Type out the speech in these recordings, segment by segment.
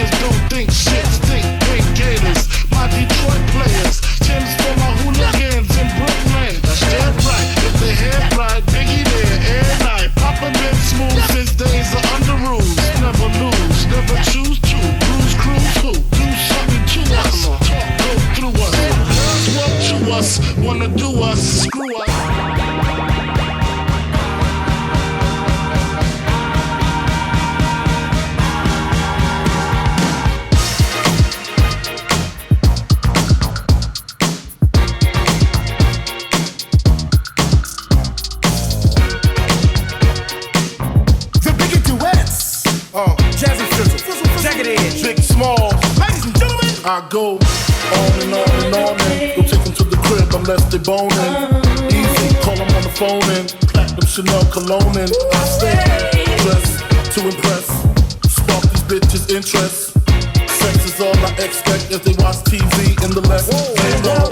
niggas don't think shit stink. Big gators, my Detroit players. Tim's for my hooligans in Brooklyn. That's dead right. If they head right, Biggie there, air night. Papa been smooth since days of under rules. Never lose, never choose to. Bruise, cruise, who? Do something to us. Talk, go through us. What to us, wanna do us, screw us. I go on and on and on and don't take them to the crib unless they boning. Easy, call them on the phone and platinum Chanel cologne and I stay dressed to impress, spark these bitches' interest. Sex is all I expect as they watch TV in the left. They know,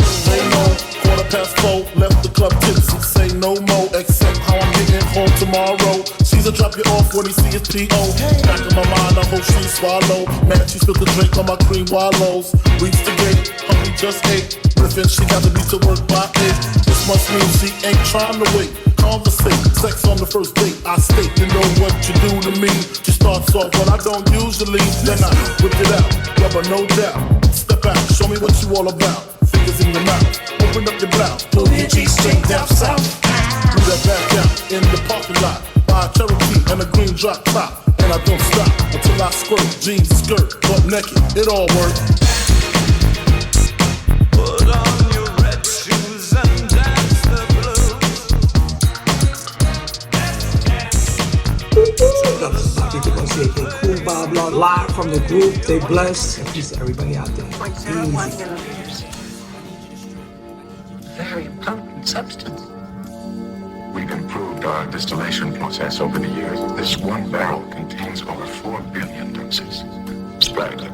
4:15, left the club tipsy, say no more, except how I'm getting home tomorrow. Caesar drop you off when he see his P.O. Back in my mind, I hope she swallow. Man, she spilled the drink on my cream wallows. Reach the gate, hungry just ate. Riffin', she got to be to work by 8. This must mean she ain't trying to wait. Conversate, sex on the first date. I state, you know what you do to me. She starts off when I don't usually. Then I whip it out, rubber no doubt. Step out, show me what you all about. Fingers in your mouth, open up your blouse. Pull your G-string down south. Do that back out in the parking lot. Buy a Cherokee and a green drop top. And I don't stop until I squirt. Jeans, skirt, butt naked, it all works. Put on your red shoes and dance the blues. People gonna say they cool, blah blah. Live from the group, they blessed. Peace to everybody out there. 0.01 milliliters. Very potent substance. We've improved our distillation process over the years. This one barrel contains over 4 billion doses. Spread it.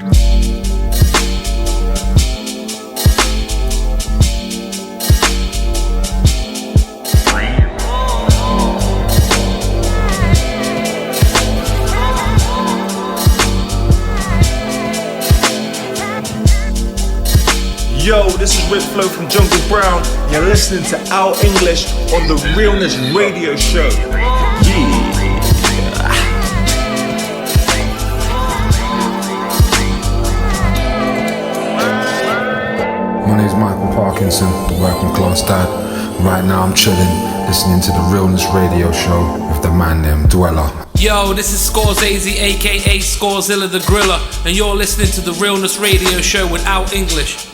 Yo, this is Red Flow from Jungle Brown. You're listening to Out English on the Realness Radio Show. Yeah. My name's Michael Parkinson, the working class dad. Right now I'm chilling, listening to the Realness Radio Show with the man named Dweller. Yo, this is Scorsese, aka Scorzilla the Griller, and you're listening to the Realness Radio Show with Out English.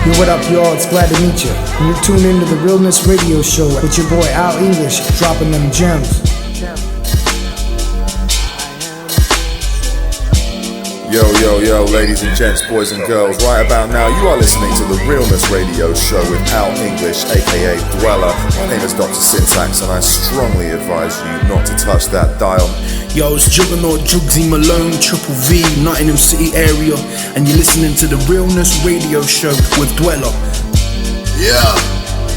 Yo, what up, y'all? It's glad to meet you. And you're tuned into the Realness Radio Show with your boy Al English, dropping them gems. Yo, yo, yo, ladies and gents, boys and girls, right about now you are listening to the Realness Radio Show with Al English, aka Dweller. My name is Dr. Syntax and I strongly advise you not to touch that dial. Yo, it's Juggernaut Jugsy Malone, Triple V, Nottingham City area, and you're listening to the Realness Radio Show with Dweller. Yeah,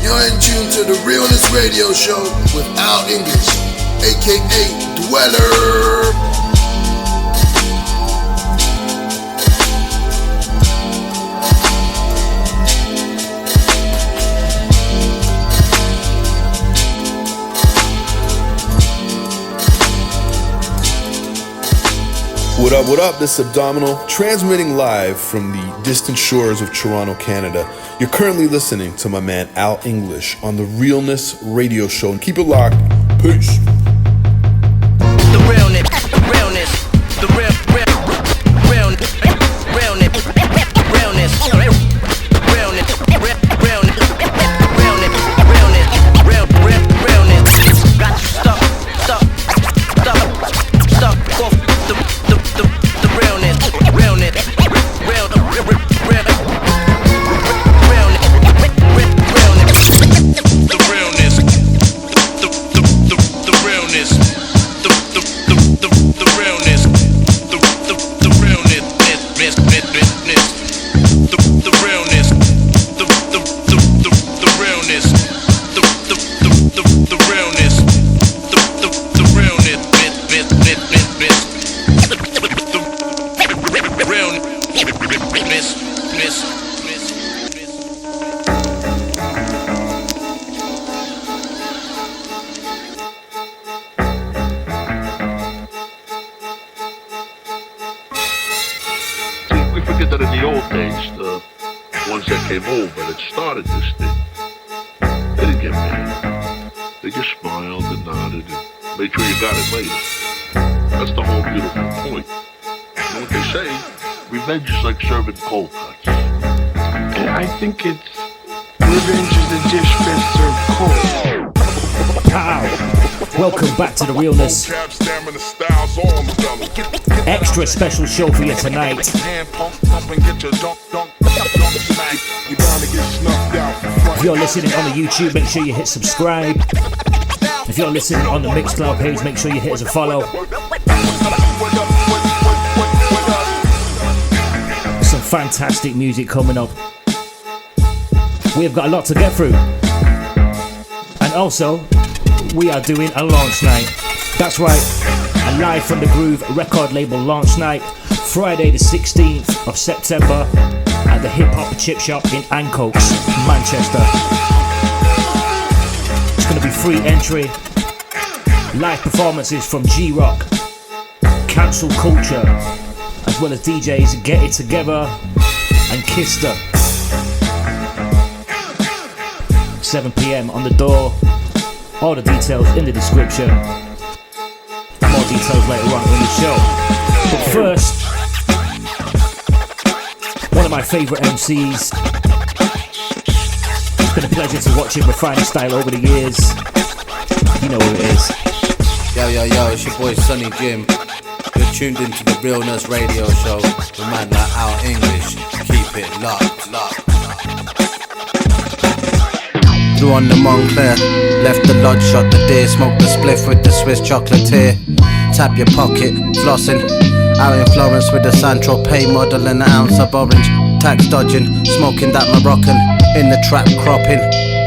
you're in tune to the Realness Radio Show with Al English, aka Dweller. What up, this is Abdominal, transmitting live from the distant shores of Toronto, Canada. You're currently listening to my man Al English on the Realness Radio Show, and keep it locked. Peace. The realness, the realness, the realness, realness, realness, realness, realness. Got you stuck off the realness, realness, the realness, the realness. We forget that in the old days, the ones that came over that started this thing, they didn't get mad. They just smiled and nodded and made sure you got it later. That's the whole beautiful point. You know what they say? Revenge is like serving cold cuts. And I think it's revenge is the dish best served cold. Pow! Welcome back to the Realness. Extra special show for you tonight. If you're listening on the YouTube, make sure you hit subscribe. If you're listening on the Mixcloud page, make sure you hit us a follow. Some fantastic music coming up. We've got a lot to get through. And also, we are doing a launch night. That's right, a Live from the Groove record label launch night, Friday the 16th of September at the Hip Hop Chip Shop in Ancoats, Manchester. It's going to be free entry, live performances from G-ROK, KANSUL CULTURE, as well as DJs Get It Together and KISTA. 7 PM on the door. All the details in the description. More details later on in the show. But first, one of my favourite MCs. It's been a pleasure to watch him refine his style over the years. You know who it is. Yo, it's your boy Sonny Jim. You're tuned into the Realness radio show. The man like Out English. Keep it locked. Threw on the Montclair, left the lodge, shot the deer, smoked the spliff with the Swiss chocolatier. Tap your pocket, flossing. Out in Florence with the Saint-Tropez model and an ounce of orange. Tax dodging, smoking that Moroccan. In the trap cropping,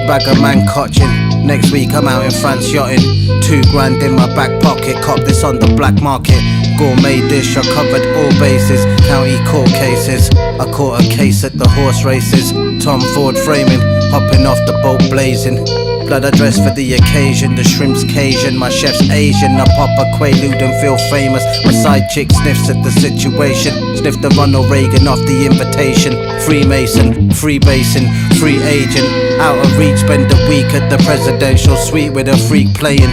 bag of man cotching. Next week I'm out in France yachting. 2 grand in my back pocket, cop this on the black market. Gourmet dish, I covered all bases. County court cases, I caught a case at the horse races. Tom Ford framing, hopping off the boat blazing. Blood I dress for the occasion, the shrimp's Cajun, my chef's Asian. I pop a Quaalude and feel famous. My side chick sniffs at the situation. Sniff the Ronald Reagan off the invitation. Freemason, freebasing, free agent. Out of reach, spend a week at the presidential suite with a freak playing.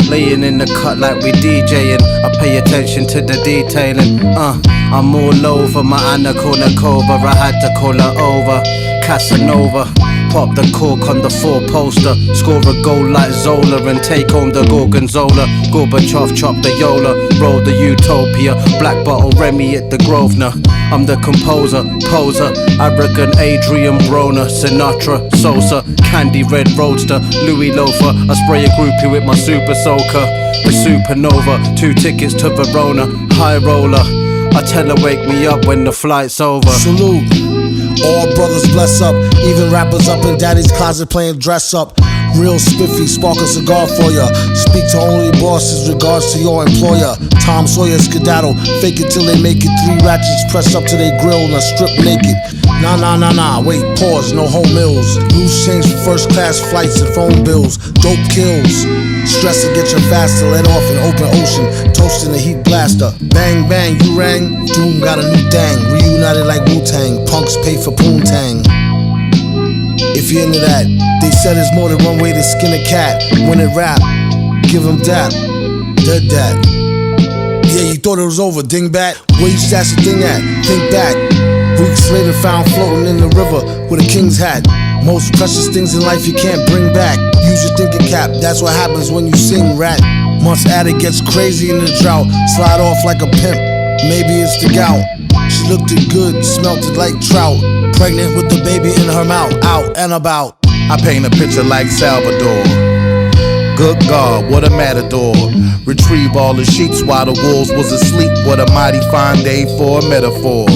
Laying in the cut like we DJing. I pay attention to the detailing. I'm all over my Anna Kournikova. I had to call her over. Casanova. Pop the cork on the 4-poster. Score a goal like Zola and take home the Gorgonzola. Gorbachev chop the Yola. Roll the Utopia. Black bottle Remy at the Grosvenor. I'm the composer, poser. Arrogant Adrian Broner. Sinatra, Sosa. Candy Red Roadster. Louis Loafer. I spray a groupie with my super soaker. The supernova. 2 tickets to Verona. High roller. I tell her wake me up when the flight's over. Salute. All brothers bless up, even rappers up in daddy's closet playing dress up. Real spiffy, spark a cigar for ya. Speak to only bosses, regards to your employer. Tom Sawyer skedaddle, fake it till they make it. 3 ratchets press up to their grill and I strip naked. Nah, wait, pause, no home meals. Loose change for first class flights and phone bills. Dope kills. Stress to get your faster, let off in open ocean. Toasting the heat blaster. Bang, bang, you rang. Doom got a new dang. Reunited like Wu-Tang. Punks pay for poontang. If you're into that, they said there's more than one way to skin a cat. When it rap, give him dap. Dead dat. Yeah, you thought it was over, dingbat. Where you stash the thing at? Think back. Weeks later found floating in the river with a king's hat. Most precious things in life you can't bring back. Use your thinking cap, that's what happens when you sing rat. Months at it gets crazy in the drought. Slide off like a pimp, maybe it's the gout. She looked it good, smelt it like trout. Pregnant with the baby in her mouth, out and about. I paint a picture like Salvador. Good God, what a matador. Retrieve all the sheets while the wolves was asleep. What a mighty fine day for a metaphor.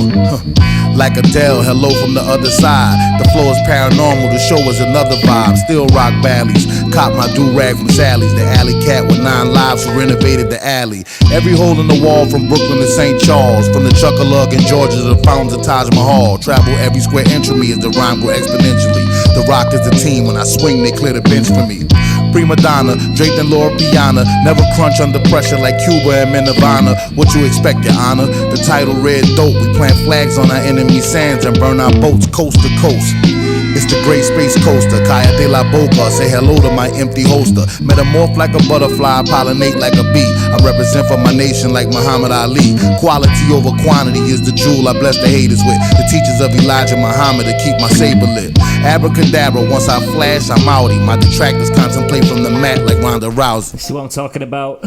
Like Adele, hello from the other side. The floor is paranormal, the show is another vibe. Still rock valleys, cop my do-rag from Sally's. The alley cat with 9 lives who renovated the alley. Every hole in the wall from Brooklyn to St. Charles. From the Chuckalug in Georgia to the fountains of Taj Mahal. Travel every square inch of me as the rhyme grow exponentially. The Rock is the team, when I swing they clear the bench for me. Prima donna, draped in Laura Piana. Never crunch under pressure like Cuba and Nirvana. What you expect, your honor? The title Red Dope. We plant flags on our enemy's sands and burn our boats coast to coast. It's the Great Space Coaster, Kaya de la Boca. Say hello to my empty holster. Metamorph like a butterfly, pollinate like a bee. I represent for my nation like Muhammad Ali. Quality over quantity is the jewel I bless the haters with. The teachers of Elijah Muhammad to keep my saber lit. Abracadabra, once I flash, I'm outie. My detractors contemplate from the mat like Ronda Rousey. See what I'm talking about?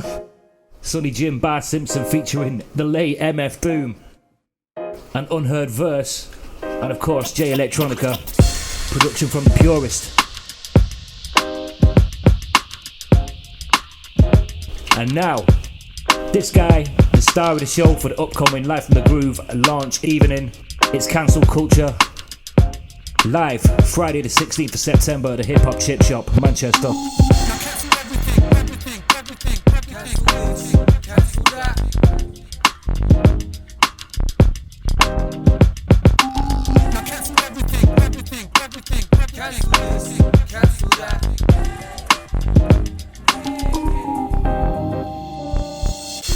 Sonny Jim Bar Simpson featuring the late MF Doom. An unheard verse. And of course, J Electronica. Production from the Purist. And now, this guy, the star of the show for the upcoming Live from the Groove launch evening. It's KANSUL CULTURE. Live Friday the 16th of September at the Hip Hop Chip Shop, Manchester.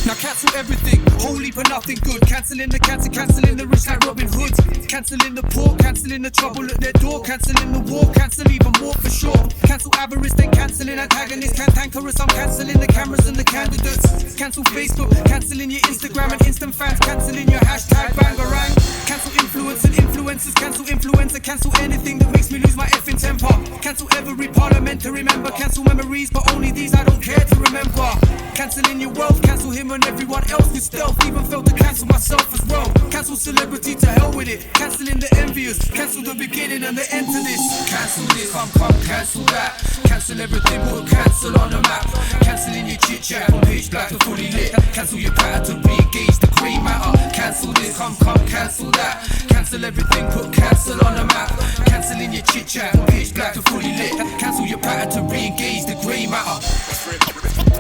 Now cancel everything, holy but nothing good. Cancelling the cancer, cancelling the rich like Robin Hood. Cancelling the poor, cancelling the trouble at their door. Cancelling the war, cancel even more for sure. Cancel avarice, then cancelling antagonists. Cantankerous, I'm cancelling the cameras and the candidates. Cancel Facebook, cancelling your Instagram and instant fans. Cancelling your hashtag bangarang. Cancel influence and influencers. Cancel influencer, cancel anything that makes me lose my effing temper. Cancel every parliamentary member. Cancel memories, but only these I don't care to remember. Cancelling your wealth, cancel him and everyone else with stealth. Even failed to cancel myself as well. Cancel celebrity, to hell with it. Cancelling the envious, cancel the beginning and the end to this. Cancel this, come, cancel that. Cancel everything, put cancel on the map. Cancelling your chit chat from pitch black to fully lit. Cancel your pattern to re-engage the grey matter. Cancel this, come, cancel that. Cancel everything, put cancel on the map. Cancelling your chit chat from pitch black to fully lit. Cancel your pattern to re-engage the grey matter.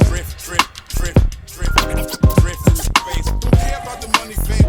Drift through space. Don't care about the money, fame,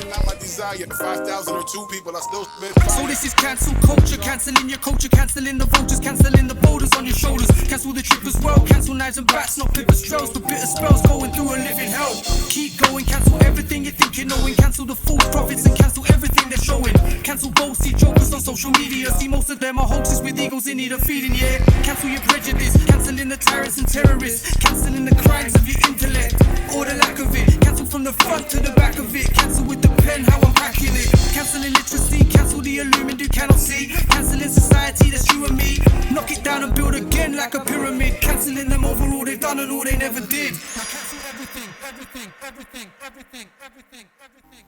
not my desire. 5,000 or 2 people, I still spend fire. So this is cancel culture, cancelling your culture, cancelling the vultures, cancelling the boulders on your shoulders. Cancel the trip as well, cancel knives and bats, not paper trails, but bitter spells going through a living hell. Keep going, cancel everything you think you knowing, cancel the false prophets and cancel everything they're showing. Cancel both, see jokers on social media, see most of them are hoaxes with egos in need of feeding, yeah. Cancel your prejudice, cancelling the tyrants and terrorists, cancelling the crimes of your intellect, or the lack of it. Cancel from the front to the back of it, cancel with the pen how I'm packing it. Cancelling literacy, cancel the illumined you cannot see. Cancelling society, that's you and me. Knock it down and build again like a pyramid. Cancelling them over all they've done and all they never did. Now cancel everything, everything, everything, everything, everything, everything.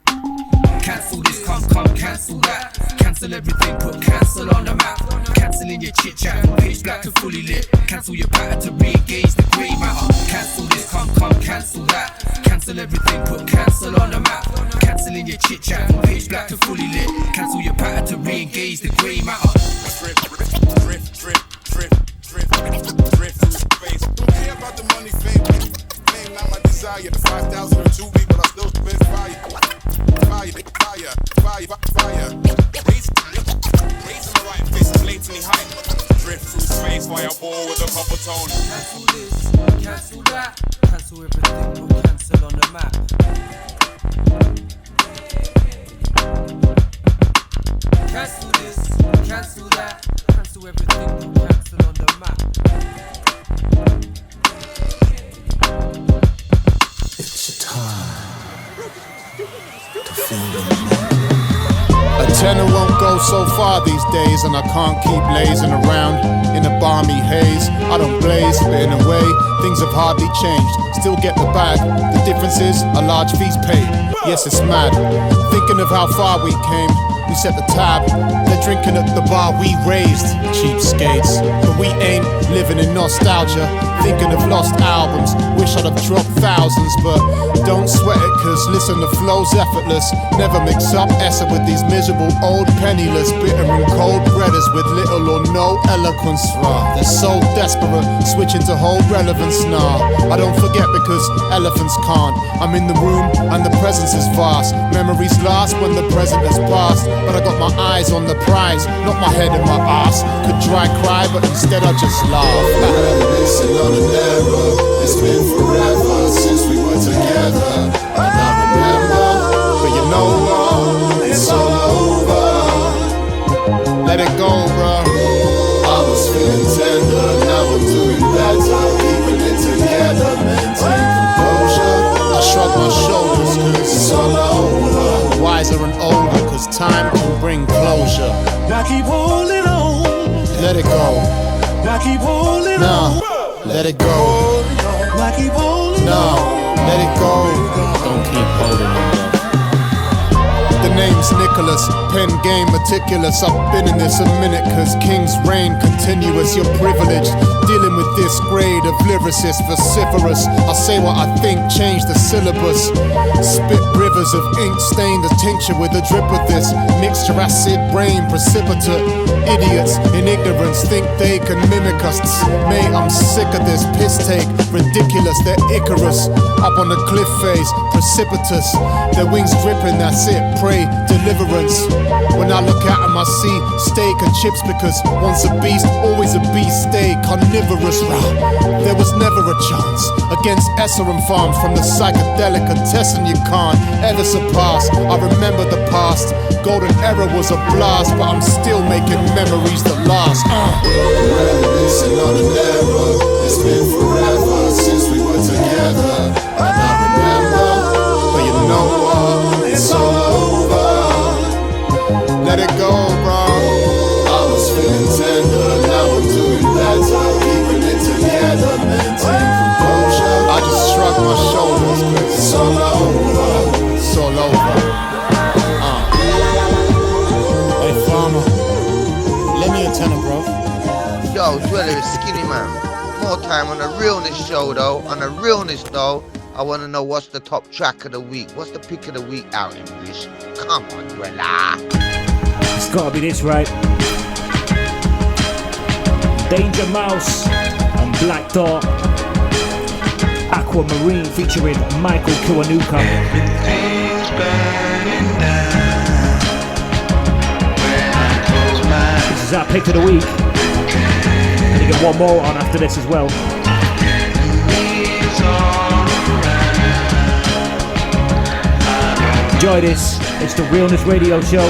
Cancel this, come, cancel that. Cancel everything, put cancel on the map. Cancelling your chit chat from pitch black to fully lit. Cancel your pattern to re-engage the grey matter. Cancel this, come, cancel that. Cancel everything, put cancel on the map. Cancelling your chit chat from pitch black to fully lit. Cancel your pattern to re-engage the grey matter. Drift through space. Don't care about the money, fame, not my desire. 5,000 or 2 people, I still spend fire. Raising the right fist, blatantly high. Drift through space, fireball with a copper tone. Cancel this, cancel that. Cancel everything, put cancel on the map. Cancel this, cancel that. Cancel everything, put cancel on the map. It's your time to feel the A tenor won't go so far these days, and I can't keep lazing around in a balmy haze. I don't blaze, but in a way, things have hardly changed. Still get the bag, the difference is a large fee's paid. Yes, it's mad. Thinking of how far we came, we set the tab. They're drinking at the bar we raised, cheapskates. But we ain't living in nostalgia, thinking of lost albums. Wish I'd have dropped thousands, but don't sweat it, cause listen, the flow's effortless. Never mix up Essa with these miserable old penniless, bitter and cold breaders with little or no eloquence. They're so desperate, switching to hold relevance. Nah, I don't forget because elephants can't. I'm in the room and the presence is vast. Memories last when the present has passed, but I got my eyes on the prize, not my head and my ass. Could dry cry, but instead I just laugh. Reminiscing on an era. It's been forever since we were together, and I remember, but you know what? It's all over. Let it go, bro. I was feeling tender, now I'm doing better, keeping it together, maintain composure. I shrug my shoulders, cause it's all over. Wiser and older, cause time can bring closure. Now keep holding on. Let it go. Now keep holding on. Let it go. Now keep holding on. Let it go. Don't keep holding on. The name's Nicholas, pen game meticulous. I've been in this a minute, cause king's reign continuous. You're privileged, dealing with this grade of lyricist, vociferous. I say what I think, change the syllabus. Spit rivers of ink, stain the tincture with a drip of this mixture, acid, brain, precipitate. Idiots in ignorance think they can mimic us. Mate, I'm sick of this piss take, ridiculous. They're Icarus, up on the cliff face, precipitous. Their wings dripping, that's it, pray, deliverance. When I look at them I see steak and chips, because once a beast, always a beast. Stay carnivorous, there was never a chance against Esserum Farms. From the psychedelic testing you can't ever surpass. I remember the past, golden era was a blast, but I'm still making memories that last. Reminiscing on an era. It's been forever since we were together, and I remember, but you know what? It's all over. Let it go, bro. I was feeling tender, now I'm doing better, keeping it together, maintain composure. I just shrug my shoulders, cause it's all over. It's all over. Hey, farmer, lend me a tenner, bro. Yo, Dweller is Skinny Man. More time on the Realness show though. On the Realness though, I want to know what's the top track of the week. What's the pick of the week out English? Come on, Dweller. It's gotta be this, right? Danger Mouse and Black Dot, Aquamarine featuring Michael Kiwanuka. This is our pick of the week. And you get one more on after this as well. Enjoy this. It's the Realness Radio Show.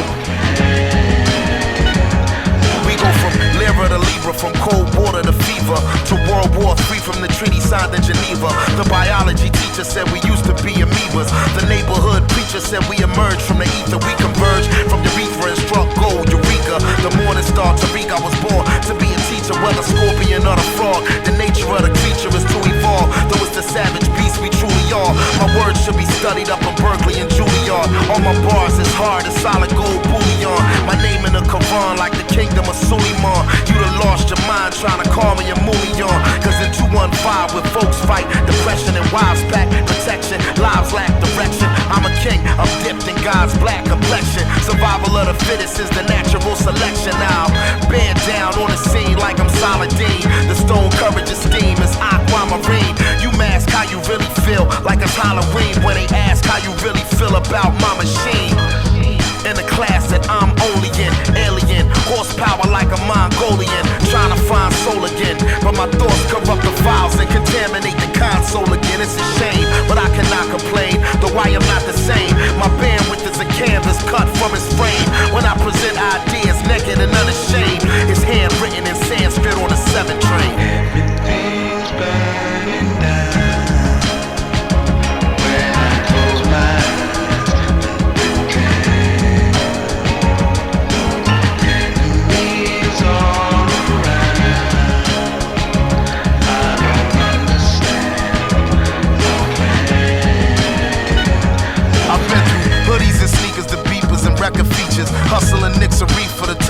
We go from Lyra to Libra, from cold water to fever, to World War III, from the treaty signed in Geneva. The biology teacher said we used to be amoebas. The neighborhood preacher said we emerged from the ether. We converged from urethra and struck gold, Eureka. The morning star, Tariq, I was born to be a teacher, whether scorpion or the frog. The nature of the creature is to evolve, though it's the savage beast we truly are. My words should be studied up in Berkeley and Juilliard. All my bars is hard as solid gold bullion. My name in the Quran like the kingdom of Suleiman. You done lost your mind trying to call me a mullion. Cause in 215 with folks fight depression and wives pack protection, lives lack direction. I'm a king, I'm dipped in God's black complexion. Survival of the fittest is the natural selection. Now bear down on the scene like I'm Saladin. The stone courage esteem is aquamarine. You mask how you really feel like it's Halloween when they ask how you really feel about my machine. In the class that I'm only in, alien, horsepower like a Mongolian, trying to find soul again, but my thoughts corrupt the files and contaminate the console again. It's a shame, but I cannot complain, though I am not the same. My bandwidth is a canvas cut from his frame. When I present ideas naked and unashamed, it's handwritten in Sanskrit on a 7 train. Everything's burning down when I close my eyes. Enemies all around. I don't understand.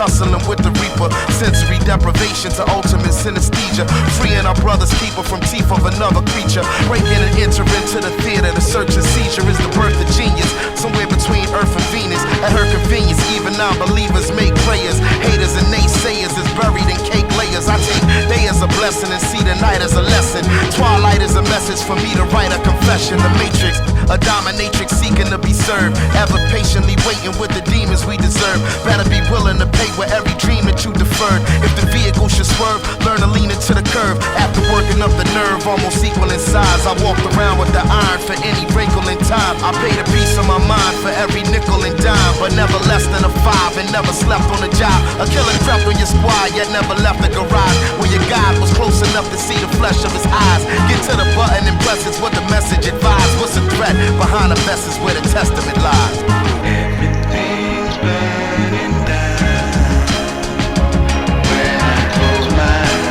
tussling with the reaper. Sensory deprivation to ultimate synesthesia. Freeing our brother's keeper from teeth of another creature. Breaking and entering into the theater. The search and seizure is the birth of genius. Somewhere between Earth and Venus. At her convenience, even non-believers make prayers. Haters and naysayers is buried in cake layers. I take day as a blessing and see the night as a lesson. Twilight is a message for me to write a confession. The Matrix, a dominatrix seeking to be served. Ever patiently waiting with the demons we deserve. Better be willing to pay with every dream that you deferred. If the vehicle should swerve, learn to lean into the curve. After working up the nerve, almost equal in size, I walked around with the iron for any wrinkle in time. I paid a piece of my mind for every nickel and dime, but never less than a 5 and never slept on a job. A killer crept on your squad, yet never left the garage. When your God was close enough to see the flesh of his eyes. Get to the button and press it's what the message advised. What's the threat? Behind the vest is where the testament lies. Everything's burning down when I close my eyes.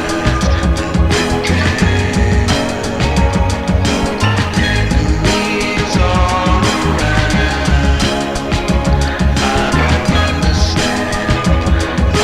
Enemies all around. I don't understand the plan.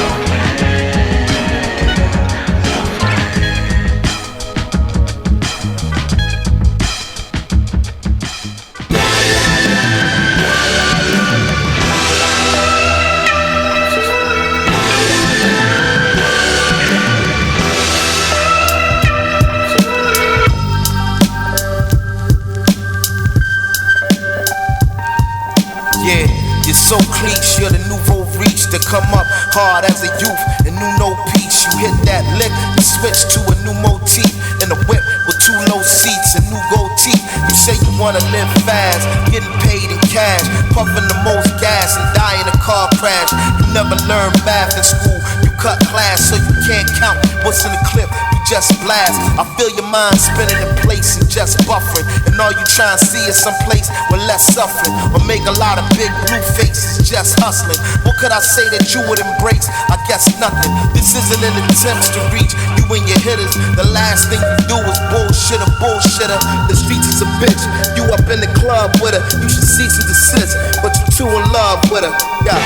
Yeah, you're so cliche, you're the nouveau reach to come up hard as a youth and knew no peace. You hit that lick, you switch to a new motif in a whip with 2 low seats and new gold teeth. You say you wanna live fast, getting paid in cash, puffing the most gas and die in a car crash. You never learned math in school, you cut class so you can't count what's in the clip. Just blast. I feel your mind spinning in place and just buffering. And all you try and see is some place with less suffering. Or make a lot of big blue faces just hustling. What could I say that you would embrace? I guess nothing. This isn't an attempt to reach you and your hitters. The last thing you do is bullshitter, bullshitter. The streets is a bitch. You up in the club with her. You should cease and desist. But you too in love with her. Yeah.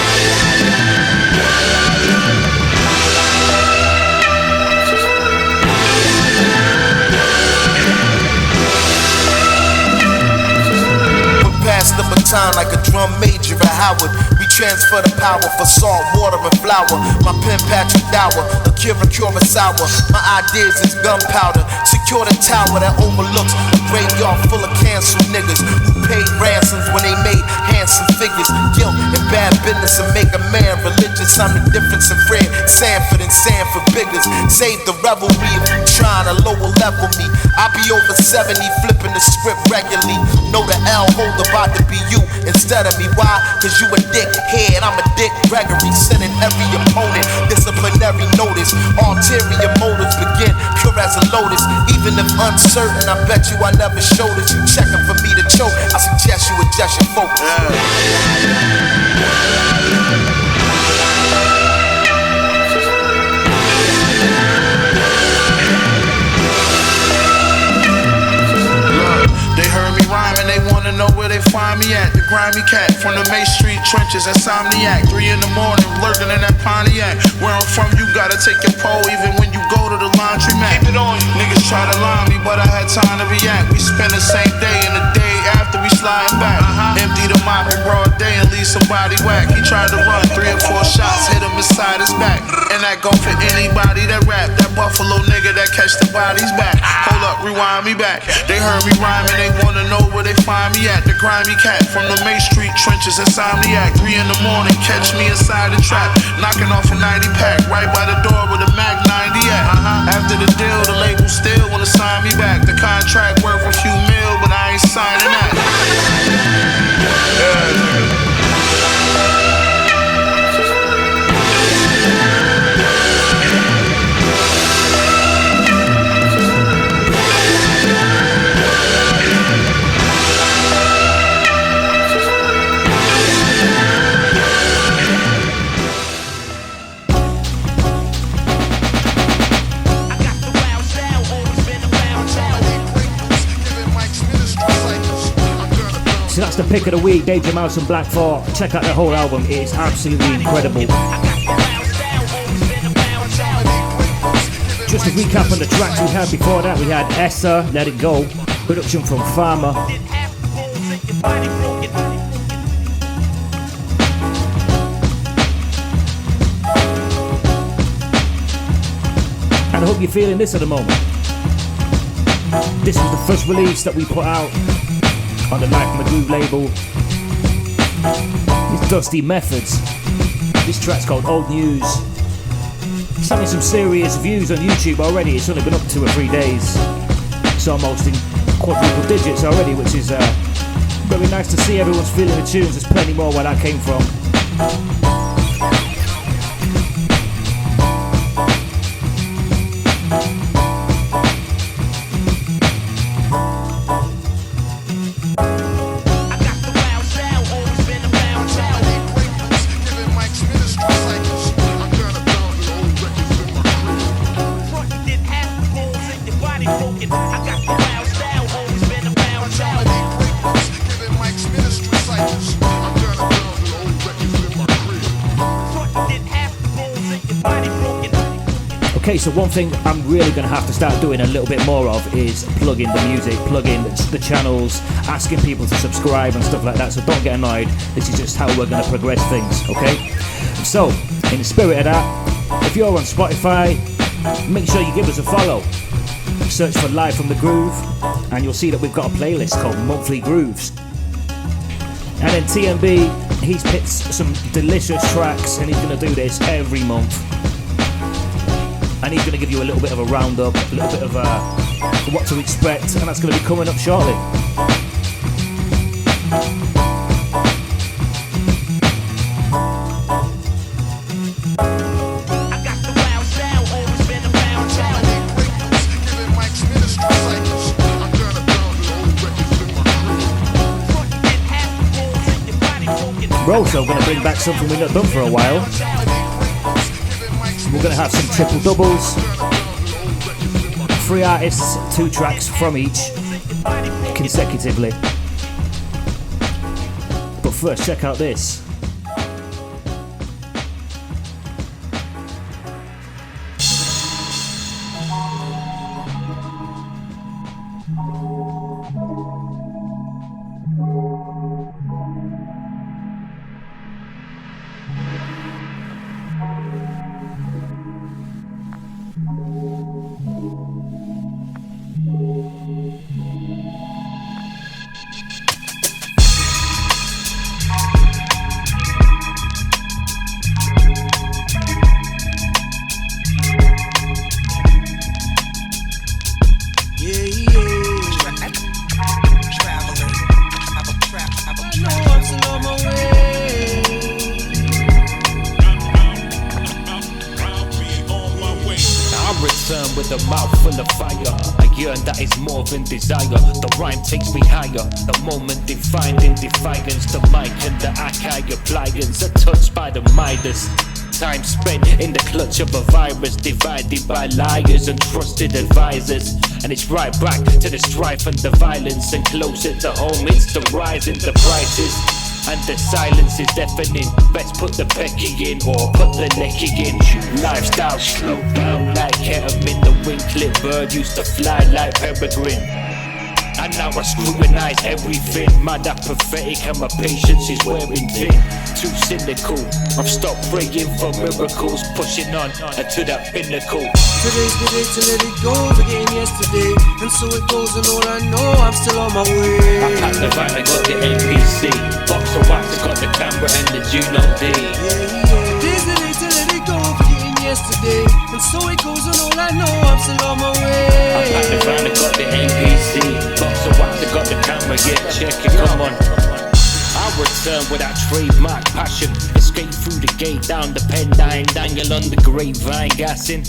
Pass the baton like a drum major at Howard. We transfer the power for salt, water, and flour. My pen Patrick Dower, a Kurosawa. My ideas is gunpowder. Secure the tower that overlooks a graveyard full of cancel niggas who paid ransoms when they made handsome figures. Guilt and bad business and make a man religious. I'm the difference in Fred Sanford and Sanford Biggers. Save the revelry if you trying to lower level me. I be over 70 flipping the script regularly. Know the L holder about to be you instead of me. Why? Cause you a dickhead, I'm a Dick Gregory. Sending every opponent disciplinary notice. Ulterior motives begin pure as a lotus. Even if uncertain, I bet you I never showed it. You checking for me to choke, I suggest you adjust your focus. They heard me rhyming, they wanna know where they find me at. The grimy cat from the May Street trenches, insomniac. 3 in the morning, lurking in that Pontiac. Where I'm from, you gotta take your pole even when you go to the laundromat. Keep it on. Niggas try to lie me, but I had time to react. We spend the same day and the day after we sliding back. Empty the mop in broad day and leave somebody whack. He tried to run 3 or 4 shots, hit him inside his back. And that go for anybody that rap. That Buffalo nigga that catch the bodies back. Hold up, rewind me back. They heard me rhyming, they wanna know where they find me at. The grimy cat from the May Street trenches, insomniac. 3 in the morning, catch me inside the trap. Knocking off a 90 pack, right by the door with a Mac 90 at. After the deal, the label still wanna sign me back. The contract worth a few mil, but I ain't signing that. So that's the pick of the week, Danger Mouse and Black 4. Check out the whole album, it is absolutely incredible. Just a recap on the tracks we had before that. We had Essa, Let It Go, production from Farmer. And I hope you're feeling this at the moment. This was the first release that we put out on the Life of a Groove label. It's Dusty Methods. This track's called Old News. It's having some serious views on YouTube already. It's only been up 2 or 3 days. It's almost in quadruple digits already, which is very nice to see everyone's feeling the tunes. There's plenty more where that came from. Okay, so one thing I'm really going to have to start doing a little bit more of is plugging the music, plugging the channels, asking people to subscribe and stuff like that, so don't get annoyed. This is just how we're going to progress things, okay? So, in the spirit of that, if you're on Spotify, make sure you give us a follow. Search for Live from the Groove, and you'll see that we've got a playlist called Monthly Grooves. And then TMB, he's picked some delicious tracks, and he's going to do this every month. And he's going to give you a little bit of a roundup, a little bit of what to expect, and that's going to be coming up shortly. We're also going to bring back something we've not done for a while. We're going to have some triple doubles, 3 artists, 2 tracks from each, consecutively. But first, check out this. Desire, the rhyme takes me higher. The moment defined in defiance, the mic and the Akai appliance are touched by the Midas. Time spent in the clutch of a virus, divided by liars and trusted advisors. And it's right back to the strife and the violence, and closer to home it's the rise in the prices. And the silence is deafening. Best put the pecky in or put the necky in. Lifestyle slow down like ketamine. The wing clip bird used to fly like peregrine. And now I scrutinize everything. Mad at pathetic and my patience is wearing thin. Too cynical, I've stopped praying for miracles. Pushing on to that pinnacle. Today's the day to let it go, forgetting yesterday. And so it goes, and all I know, I'm still on my way. I packed the van, I got the NPC. Box of wax, I got the camera and the Juno D. Today's the day to let it go, forgetting yesterday. And so it goes, and all I know, I'm still on my way. I packed the van, I got the NPC. Box of wax, I got the camera, yeah, check it, come on. I'll return with that trademark passion. Escape through the gate, down the pen, dying, Daniel on the grapevine, gassing.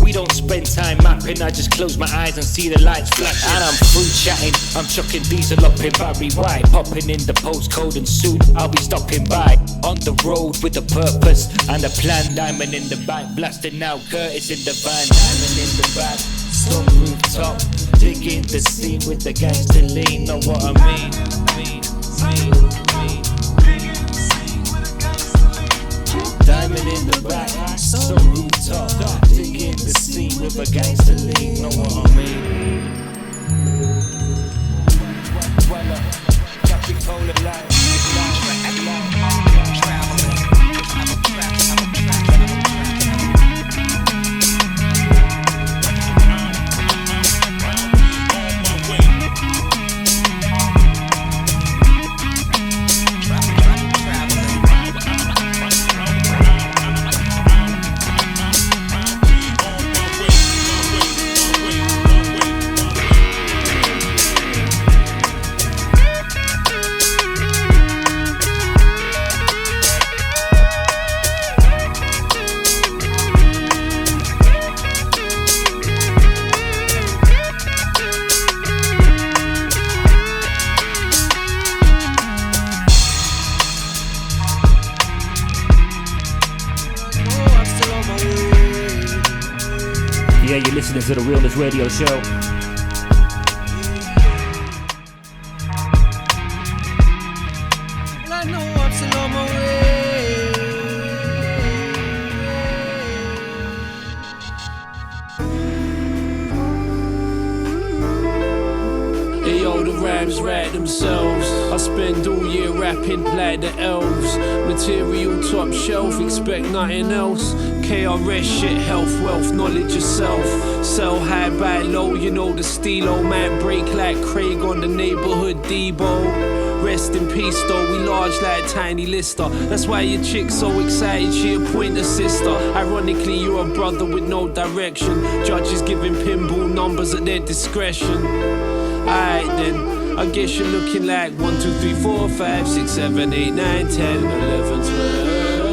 We don't spend time mapping, I just close my eyes and see the lights flashing. And I'm through chatting, I'm chucking diesel up in Barry White. Popping in the postcode and soon I'll be stopping by. On the road with a purpose and a plan. Diamond in the back, blasting out Curtis in the van. Diamond in the back, some rooftop. Digging the scene with the gangster lean, know what I mean? Diamond in the back, some rooftop. Digging the scene with a gangster Yeah, you're listening to the Realness Radio Show. Well, I know I'm still on my way. Hey yo, the rhymes write themselves. I spend all year rapping like the elves. Material top shelf, expect nothing else. KRS shit, health, wealth, knowledge yourself. Sell high, buy low, you know the stilo. Man break like Craig on the neighborhood Debo. Rest in peace though, we large like Tiny Lister. That's why your chick's so excited, she appoint a sister. Ironically, you're a brother with no direction. Judges giving pinball numbers at their discretion. Alright then, I guess you're looking like 1, 2, 3, 4, 5, 6, 7, 8, 9, 10, 11, 12.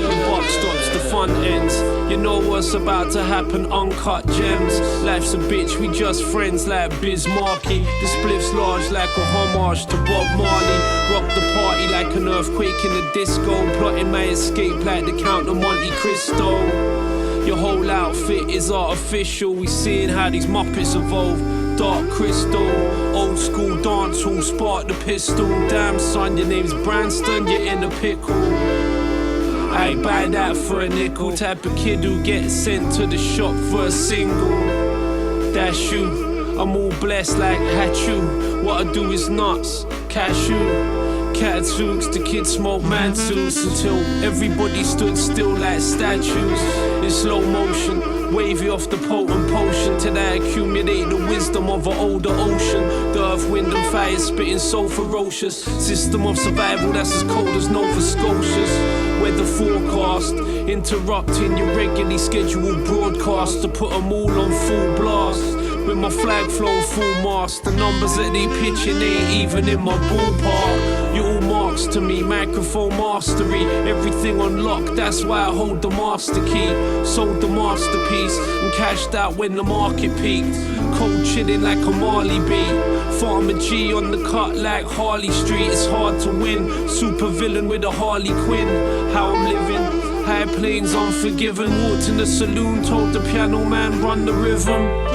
The buck stops, the fun ends. You know what's about to happen, uncut gems. Life's a bitch, we just friends like Biz Markie. The spliff's large like a homage to Bob Marley. Rock the party like an earthquake in the disco. Plotting my escape like the Count of Monte Cristo. Your whole outfit is artificial. We seeing how these Muppets evolve. Dark crystal, old school dance hall, spark the pistol. Damn son, your name's Branston, you're in a pickle. I buy that for a nickel. Type of kid who gets sent to the shop for a single. That's you, I'm all blessed like Hachu. What I do is nuts, cashew. Catsooks, the kids smoke mansuits until everybody stood still like statues. In slow motion, wavy off the potent potion till I accumulate the wisdom of an older ocean. The earth, wind and fire spitting so ferocious. System of survival that's as cold as Nova Scotia's. Weather forecast, interrupting your regularly scheduled broadcast to put them all on full blast. With my flag flown full mast, the numbers that they pitching ain't even in my ballpark. You're all marks to me, microphone mastery, everything on lock, that's why I hold the master key. Sold the masterpiece and cashed out when the market peaked. Cold chilling like a Marley beat. Farmer G on the cut like Harley Street. It's hard to win, super villain with a Harley Quinn. How I'm living, high planes unforgiven. Walked in the saloon, told the piano man run the rhythm.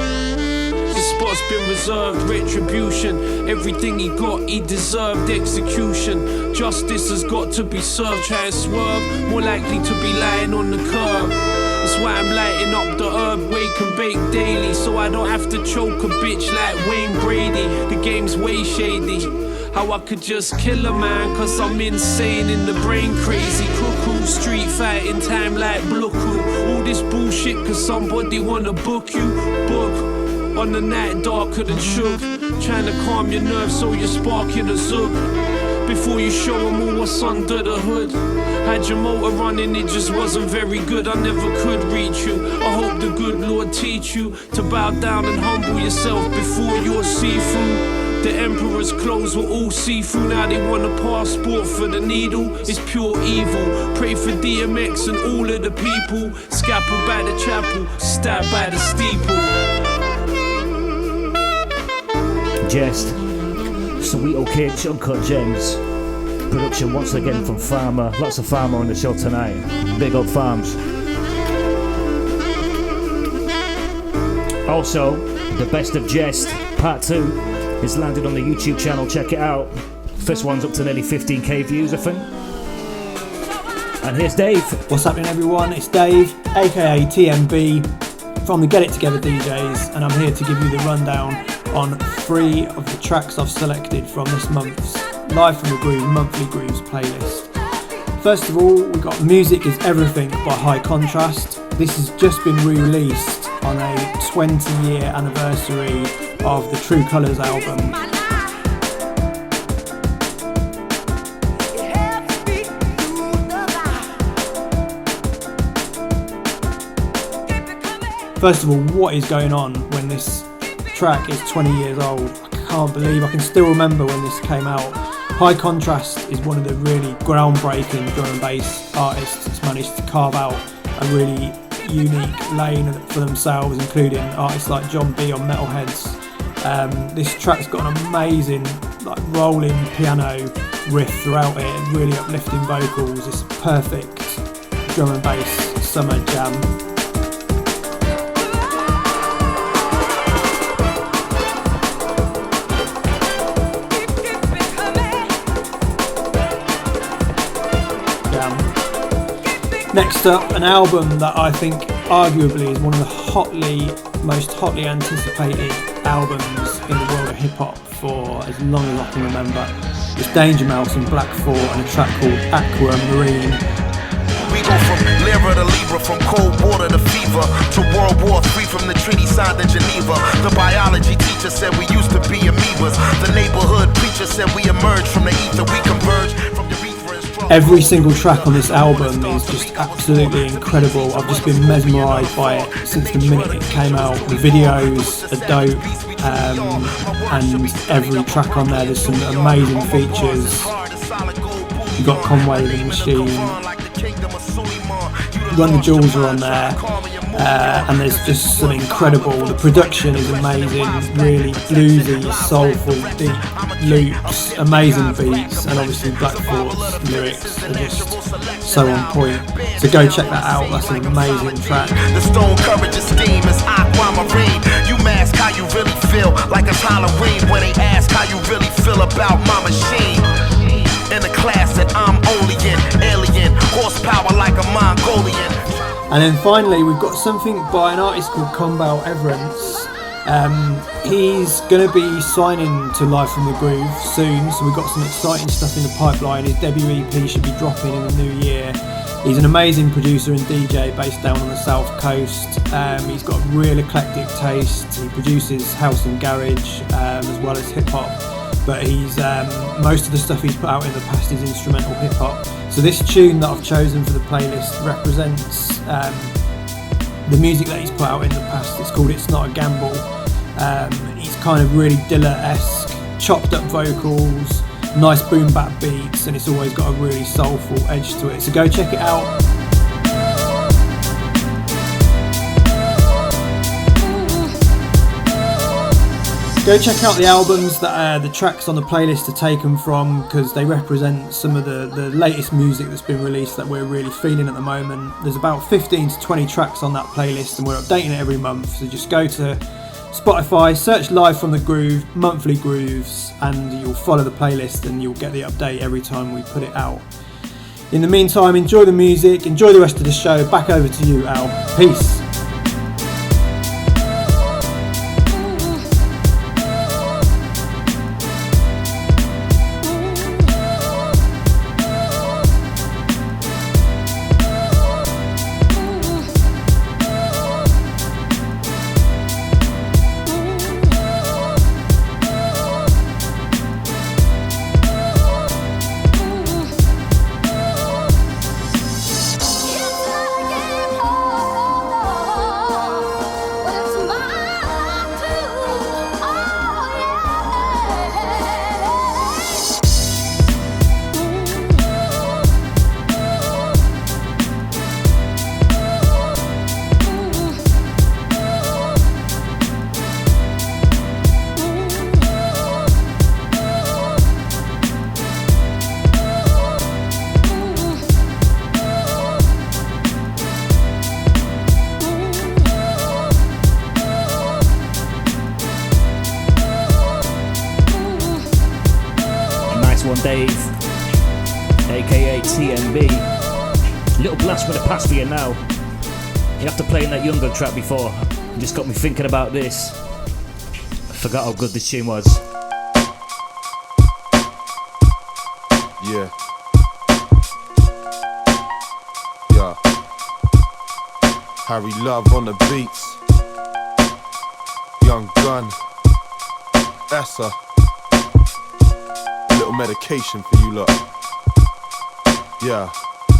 Spot's been reserved, retribution. Everything he got, he deserved execution. Justice has got to be served. Try and swerve, more likely to be lying on the curb. That's why I'm lighting up the herb, wake and bake daily, so I don't have to choke a bitch like Wayne Brady. The game's way shady. How I could just kill a man, cause I'm insane in the brain, crazy cuckoo. Street fighting time like Bluku. All this bullshit cause somebody wanna book you. Book. On the night darker than shook. Trying to calm your nerves so you're sparking a zook. Before you show them all what's under the hood. Had your motor running, it just wasn't very good. I never could reach you. I hope the good Lord teach you to bow down and humble yourself before you're see-through. The emperor's clothes were all see-through. Now they want a passport for the needle. It's pure evil. Pray for DMX and all of the people. Scalpel by the chapel, stabbed by the steeple. Jest, Sweet Kids, Uncut Gems. Production once again from Farmer. Lots of Farmer on the show tonight. Big up Farms. Also, the best of Jest, part 2, is landed on the YouTube channel. Check it out. First one's up to nearly 15k views, I think. And here's Dave. What's happening, everyone? It's Dave, aka TMB, from the Get It Together DJs, and I'm here to give you the rundown on 3 of the tracks I've selected from this month's Live from the Groove Monthly Grooves playlist. First of all, we've got Music is Everything by High Contrast. This has just been re-released on a 20-year anniversary of the True Colours album. First of all, what is going on when this track is 20 years old? I can't believe I can still remember when this came out. High Contrast is one of the really groundbreaking drum and bass artists that's managed to carve out a really unique lane for themselves, including artists like John B on Metalheads. This track's got an amazing rolling piano riff throughout it, really uplifting vocals. It's perfect drum and bass summer jam. Next up, an album that I think arguably is one of the most hotly anticipated albums in the world of hip hop for as long as I can remember. It's Danger Mouse and Black 4 and a track called Aquamarine. We go from Lyra to Libra, from cold water to fever, to World War III, from the treaty signed in Geneva. The biology teacher said we used to be amoebas. The neighborhood preacher said we emerged from the ether, we converged from the Every single track on this album is just absolutely incredible. I've just been mesmerised by it since the minute it came out. The videos are dope, and every track on there, there's some amazing features. You've got Conway the Machine, Run the Jewels are on there, and there's just some incredible, the production is amazing, really bluesy, soulful, deep loops, amazing beats, and obviously Black Thought's lyrics are just so on point. So go check that out, that's an amazing track. The stone courage of steam is aquamarine. You mask how you really feel, like it's Halloween when they ask how you really feel about my machine. In the class that I'm only in, alien, horsepower like a Mongolian. And then finally we've got something by an artist called Combal Everence. He's going to be signing to Live from the Groove soon, so we've got some exciting stuff in the pipeline. His debut EP should be dropping in the new year. He's an amazing producer and DJ based down on the south coast. He's got real eclectic taste. He produces house and garage as well as hip hop, but he's most of the stuff he's put out in the past is instrumental hip hop. So this tune that I've chosen for the playlist represents the music that he's put out in the past. It's called It's Not a Gamble. He's kind of really Dilla-esque, chopped up vocals, nice boom bap beats, and it's always got a really soulful edge to it. So go check it out. Go check out the albums that the tracks on the playlist are taken from, because they represent some of the latest music that's been released that we're really feeling at the moment. There's about 15 to 20 tracks on that playlist and we're updating it every month, so just go to Spotify, search Live from the Groove, Monthly Grooves, and you'll follow the playlist and you'll get the update every time we put it out. In the meantime, enjoy the music, enjoy the rest of the show. Back over to you, Al. Peace. Dave, aka TMB. Little blast from the past for you now. You have to play in that younger track before. It just got me thinking about this. I forgot how good this tune was. Yeah. Yeah. Harry Love on the beats. Young Gun. Essa. Little medication for you lot. Yeah.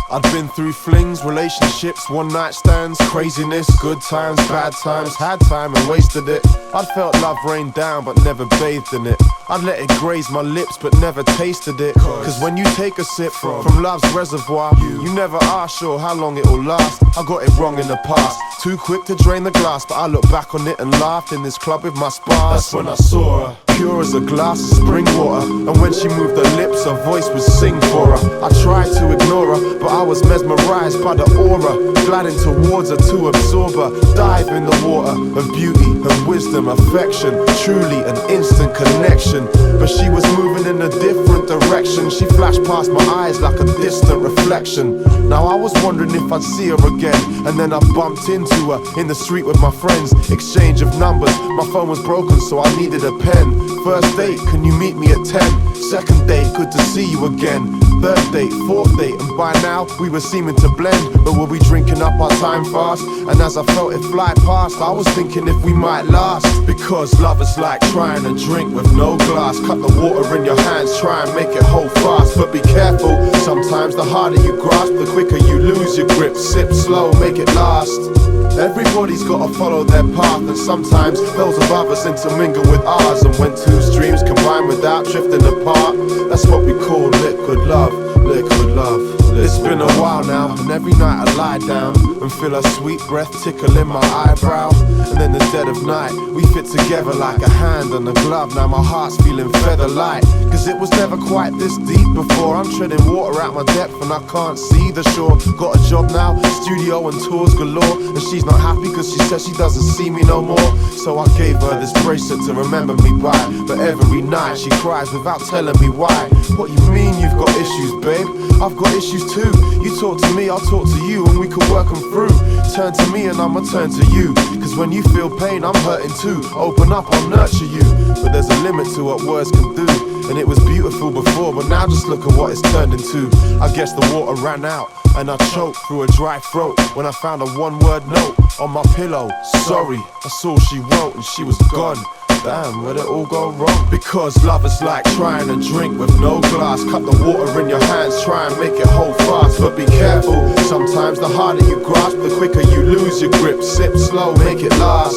I'd been through flings, relationships, one night stands, craziness, good times, bad times, had time and wasted it. I'd felt love rain down but never bathed in it. I'd let it graze my lips but never tasted it. Cause when you take a sip from love's reservoir, you never are sure how long it'll last. I got it wrong in the past, too quick to drain the glass, but I look back on it and laughed in this club with my spars. That's when I saw her, pure as a glass of spring water. And when she moved her lips, her voice would sing for her. I tried to ignore her, but I was mesmerized by the aura, gliding towards her to absorb her, dive in the water of beauty, her wisdom, affection, truly an instant connection. But she was moving in a different direction. She flashed past my eyes like a distant reflection. Now I was wondering if I'd see her again, and then I bumped into her in the street with my friends. Exchange of numbers, my phone was broken so I needed a pen. First date, can you meet me at 10? Second date, good to see you again. Third date, fourth date, and by now we were seeming to blend. But were we drinking up our time fast? And as I felt it fly past, I was thinking if we might last. Because love is like trying to drink with no glass. Cut the water in your hands, try and make it hold fast. But be careful, sometimes the harder you grasp, the quicker you lose your grip. Sip slow, make it last. Everybody's gotta follow their path, and sometimes those of others intermingle with ours. And when two streams combine without drifting apart, that's what we call liquid love, liquid love. It's been a while now, and every night I lie down and feel her sweet breath tickle in my eyebrow. And in the dead of night, we fit together like a hand and a glove. Now my heart's feeling feather light, cause it was never quite this deep before. I'm treading water out my depth and I can't see the shore. Got a job now, studio and tours galore. And she's not happy cause she says she doesn't see me no more. So I gave her this bracelet to remember me by. But every night she cries without telling me why. What you mean you've got issues, babe? I've got issues too. You talk to me, I'll talk to you, and we can work them through. Turn to me and I'ma turn to you, cause when you feel pain, I'm hurting too. Open up, I'll nurture you. But there's a limit to what words can do. And it was beautiful before, but now just look at what it's turned into. I guess the water ran out and I choked through a dry throat when I found a one-word note on my pillow. Sorry, that's all she wrote, and she was gone. Damn, where'd it all go wrong? Because love is like trying to drink with no glass. Cut the water in your hands, try and make it hold fast. But be careful, sometimes the harder you grasp, the quicker you lose your grip. Sip slow, make it last.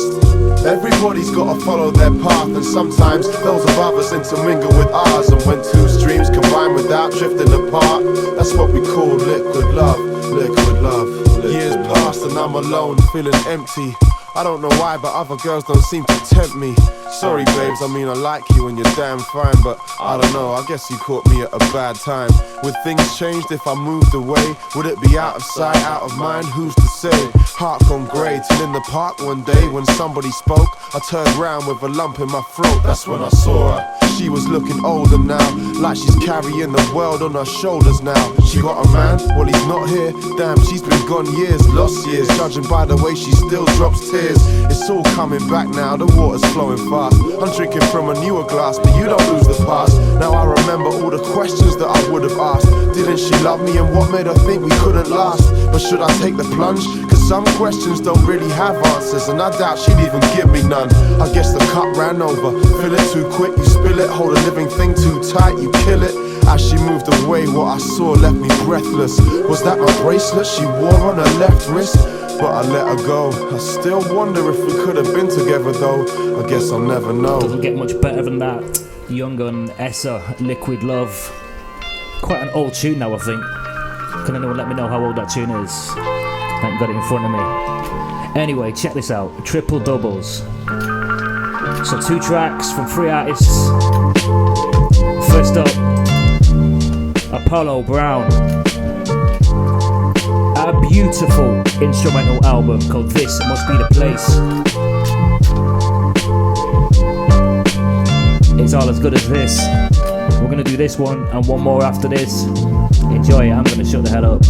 Everybody's gotta follow their path, and sometimes those of others intermingle with ours. And when two streams combine without drifting apart, that's what we call liquid love, liquid love. Years passed and I'm alone, feeling empty. I don't know why, but other girls don't seem to tempt me. Sorry babes, I mean I like you and you're damn fine, but I don't know, I guess you caught me at a bad time. Would things changed if I moved away? Would it be out of sight, out of mind? Who's to say? Heart gone grey till in the park one day when somebody spoke, I turned round with a lump in my throat. That's when I saw her. She was looking older now, like she's carrying the world on her shoulders now. She got a man, well he's not here. Damn, she's been gone years, lost years. Judging by the way she still drops tears, it's all coming back now, the water's flowing fast. I'm drinking from a newer glass, but you don't lose the past. Now I remember all the questions that I would have asked. Didn't she love me, and what made her think we couldn't last? But should I take the plunge? Cause some questions don't really have answers, and I doubt she'd even give me none. I guess the cup ran over, fill it too quick, you spill it. Hold a living thing too tight, you kill it. As she moved away, what I saw left me breathless. Was that my bracelet she wore on her left wrist? But I let her go. I still wonder if we could have been together though. I guess I'll never know. Doesn't get much better than that. Young Gun, Essa, Liquid Love. Quite an old tune now, I think. Can anyone let me know how old that tune is? I haven't got it in front of me. Anyway, check this out. Triple doubles. So 2 tracks from 3 artists. First up, Apollo Brown. A beautiful instrumental album called This Must Be the Place. It's all as good as this. We're gonna do this one and one more after this. Enjoy it, I'm gonna shut the hell up.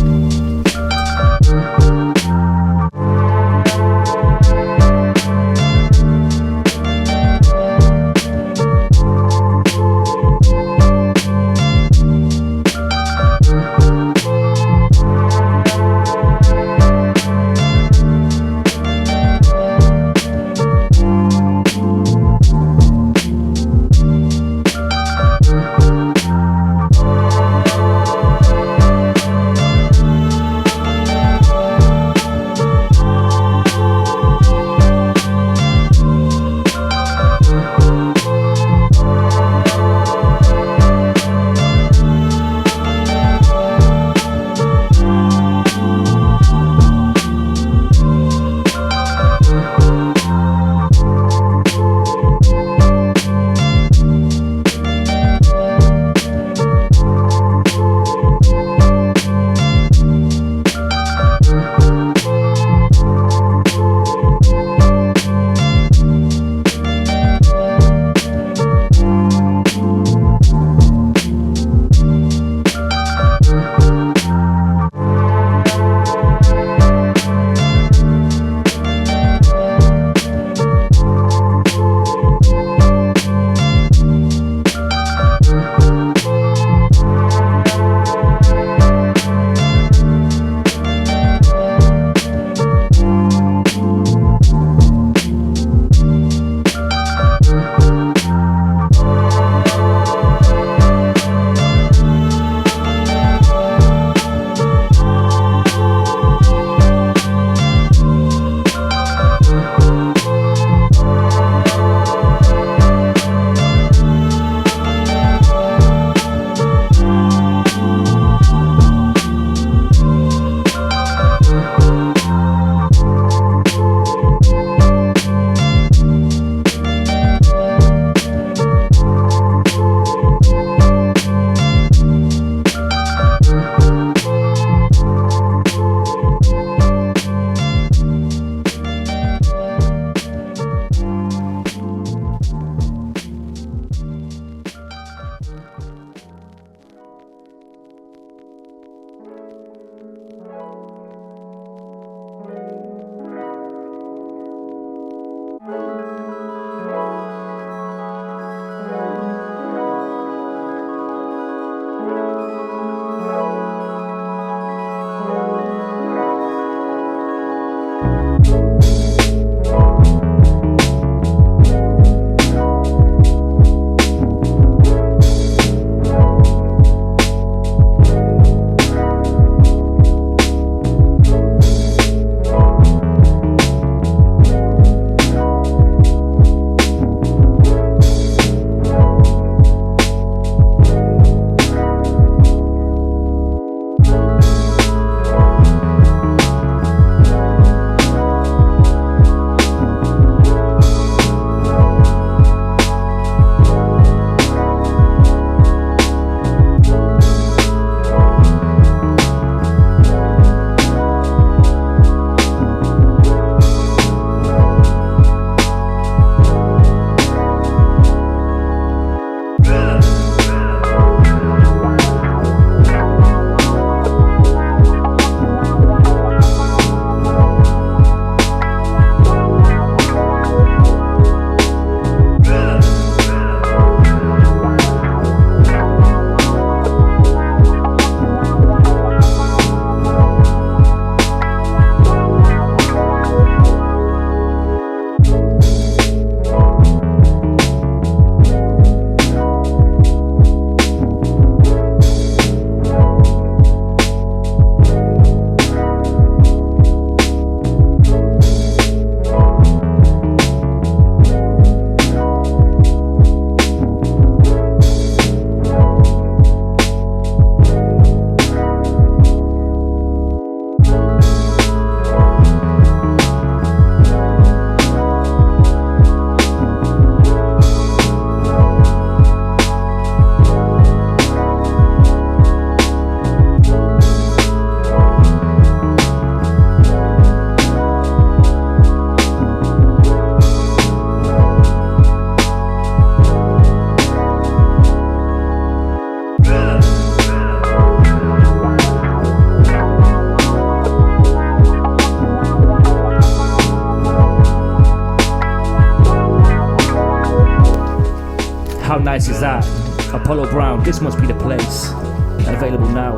is that? Apollo Brown, This Must Be the Place. And available now.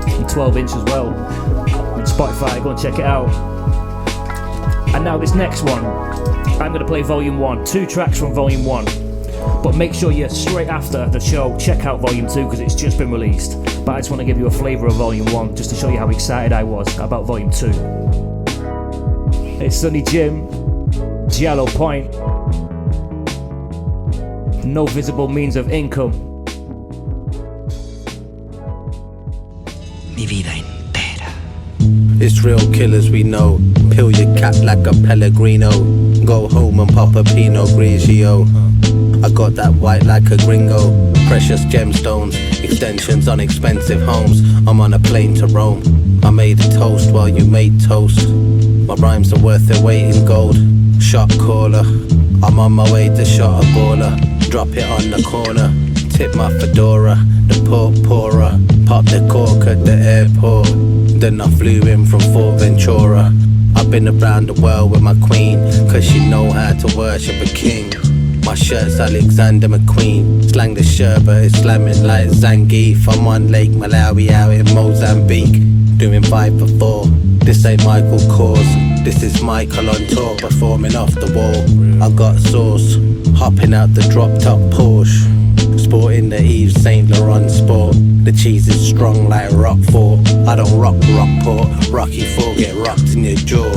And 12 inch as well. On Spotify, go and check it out. And now this next one, I'm going to play Volume 1. 2 tracks from Volume 1. But make sure you're straight after the show, check out Volume 2 because it's just been released. But I just want to give you a flavour of Volume 1 just to show you how excited I was about Volume 2. It's Sonny Jim, Giallo Point. No visible means of income. Mi vida entera. It's real killers we know. Peel your cap like a Pellegrino. Go home and pop a Pinot Grigio. I got that white like a gringo. Precious gemstones, extensions on expensive homes. I'm on a plane to Rome. I made a toast while you made toast. My rhymes are worth their weight in gold. Shot caller, I'm on my way to shot a baller. Drop it on the corner, tip my fedora. The pork pourer, pop the cork at the airport. Then I flew in from Fort Ventura. I've been around the world with my queen, cause she know how to worship a king. My shirt's Alexander McQueen. Slang the sherbet, it's slamming like Zangief. I'm on Lake Malawi out in Mozambique, doing 5 for 4. This ain't Michael Kors, this is Michael on tour, performing off the wall. I got sauce, hopping out the drop top Porsche, sporting the Yves Saint Laurent sport. The cheese is strong like Roquefort. I don't rock Rockport, Rocky 4 get rocked in your jaw.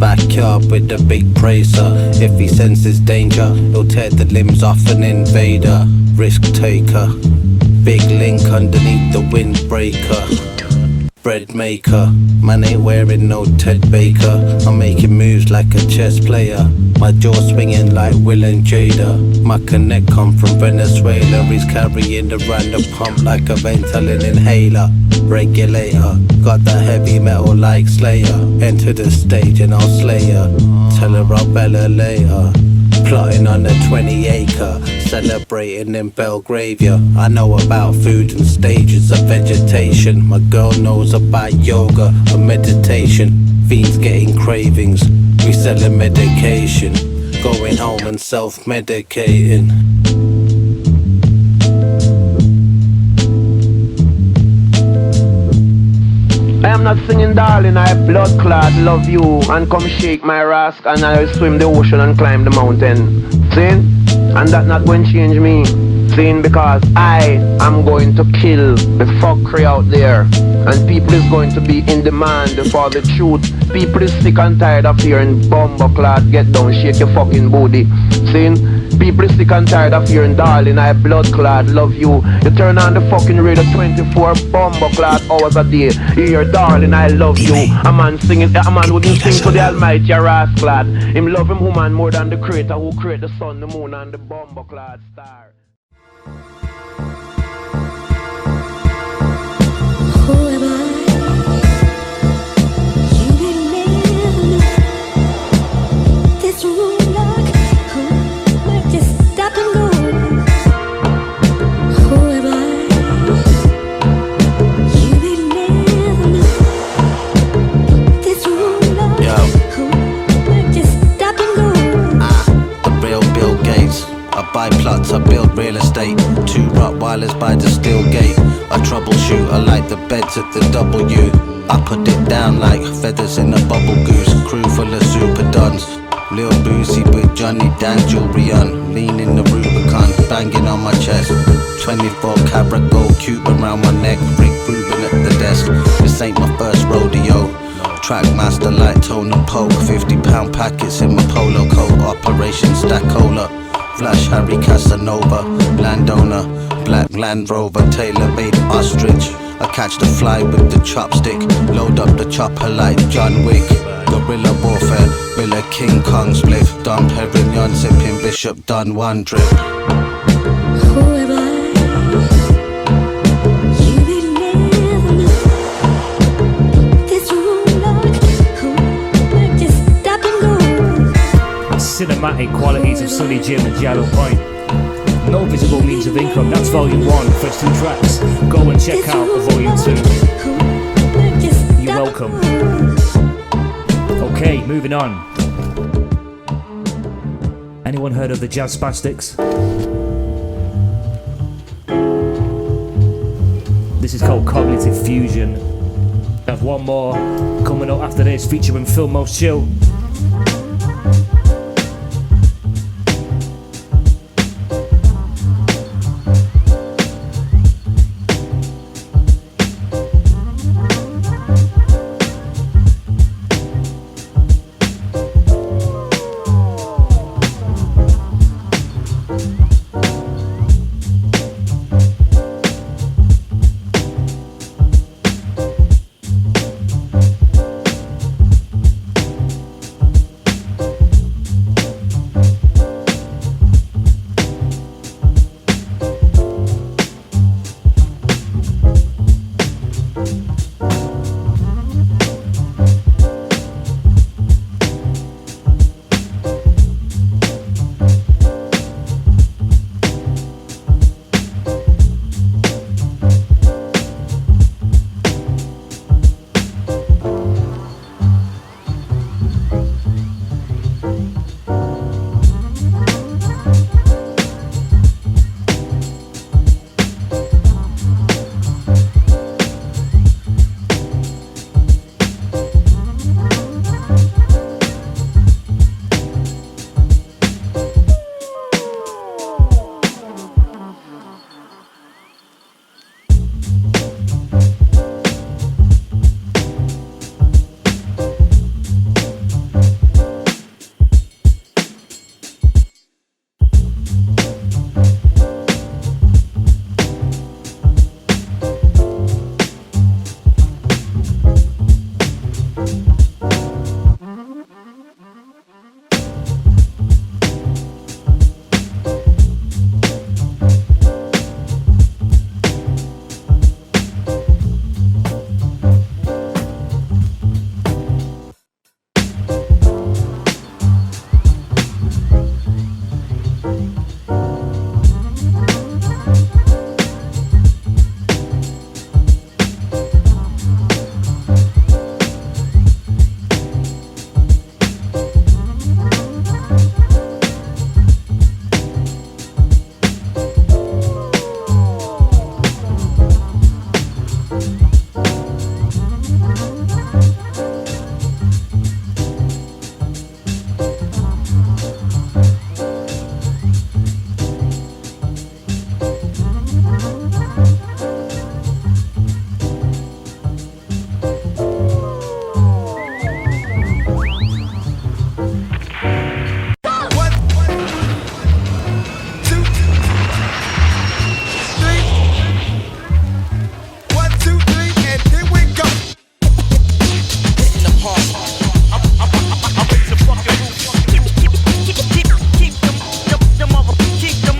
Backyard with the big bracer. If he senses danger, he'll tear the limbs off an invader. Risk taker, big link underneath the windbreaker. Bread maker, man ain't wearing no Ted Baker. I'm making moves like a chess player. My jaw swinging like Will and Jada. My connect come from Venezuela. He's carrying the random pump like a Ventolin inhaler. Regulator, got that heavy metal like Slayer. Enter the stage and I'll slay her. Tell her I'll bella later. Plotting on a 20-acre, celebrating in Belgravia. I know about food and stages of vegetation. My girl knows about yoga and meditation. Fiends getting cravings, we selling medication. Going home and self-medicating. I am not singing darling, I blood clot love you. And come shake my rask and I'll swim the ocean and climb the mountain. See? And that not going to change me. See? Because I am going to kill the fuckery out there. And people is going to be in demand for the truth. People is sick and tired of hearing bumbo clot, get down, shake your fucking booty. See? People is sick and tired of hearing darling, I blood clot, love you. You turn on the fucking radio 24 bumbo clot hours a day. You hear darling, I love you. A man singing, a man wouldn't sing to the almighty ass clad. Him love him woman more than the creator who create the sun, the moon and the bumbo clot star. Who am I? You will never know. This room lock, might just stop and go. Who am I? You will never know. This room lock, might just stop and go. The real Bill Gates. I buy plots, I build real estate. 2 Rottweilers by the steel gate. I troubleshoot, I like the beds at the W. I put it down like feathers in a bubble goose. Crew full of super dons. Lil Boosie with Johnny Dan jewelry on. Lean in the Rubicon, banging on my chest. 24 karat gold Cuban round my neck. Rick Rubin at the desk. This ain't my first rodeo. Trackmaster like Tone and Poke. 50-pound packets in my polo coat. Operation Stackola. Flash Harry Casanova. Landowner. Black Land Rover, tailor-made ostrich. I catch the fly with the chopstick. Load up the chopper like John Wick. Guerrilla warfare, Villa King Kong spliff. Dom Perignon sipping Bishop Don one drip. Who am I? You will never know. This room lock, might just stop and go. Cinematic qualities of Sonny Jim and Giallo Point. No visible means of income. That's Volume 1, first 2 tracks. Go and check out Volume 2. You're welcome. Okay, moving on. Anyone heard of the Jazz Spastics? This is called Cognitive Fusion. I have one more coming up after this featuring Phil Most Chill.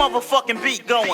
motherfucking beat going.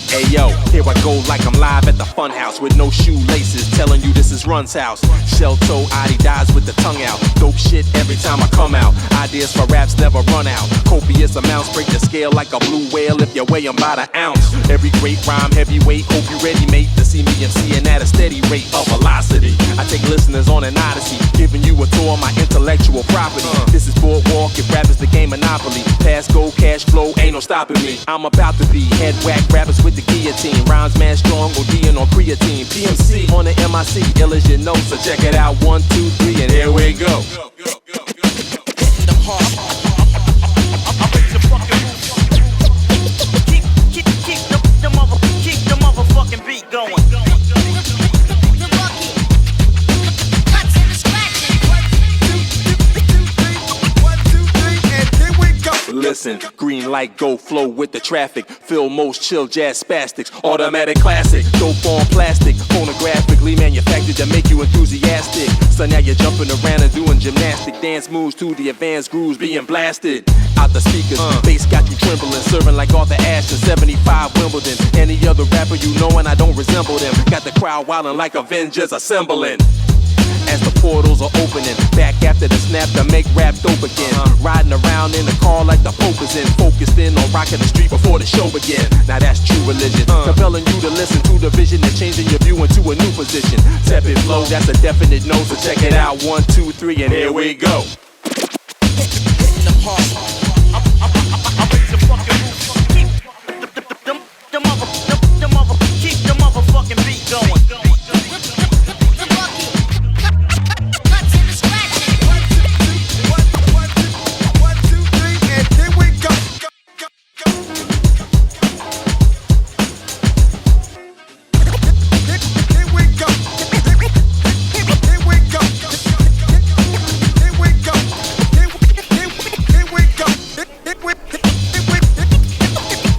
Hey yo, here I go like I'm live at the fun house with no shoelaces, telling you this is Run's house. Shell toe, Adi dies with the tongue out. Dope shit every time I come out. Ideas for raps never run out. Copious amounts break the scale like a blue whale if you weigh 'em by the ounce. Every great rhyme heavyweight, hope you ready, mate, to see me MCing at a steady rate of velocity. I take listeners on an odyssey, giving you a tour of my intellectual property. This is boardwalk, if rap is the game Monopoly. Pass go, cash flow, ain't no stopping me. I'm about to be head whack rappers with the guillotine. Rhymes man strong, ODing on creatine. PMC on the MIC, ill as you know, so check it out. 1, 2, 3, and here we go. Keep the motherfucking beat going. Listen, green light, go flow with the traffic. Feel most chill jazz spastics, automatic classic. Dope on plastic, phonographically manufactured to make you enthusiastic. So now you're jumping around and doing gymnastic dance moves to the advanced grooves being blasted out the speakers. Bass got you trembling, serving like Arthur Ashe in 75 Wimbledon. Any other rapper you know and I don't resemble them. Got the crowd wildin' like Avengers assembling. as the portals are opening. Back after the snap to make rap dope again. Riding around in the car like the Pope is in. Focused in on rocking the street before the show began. Now that's true religion. Compelling you to listen to the vision and changing your view into a new position. Tepid flow, that's a definite no, so check it out. 1, 2, 3, and here we go. Hitting them hard. I raise the fucking roof. Keep the motherfucking beat going.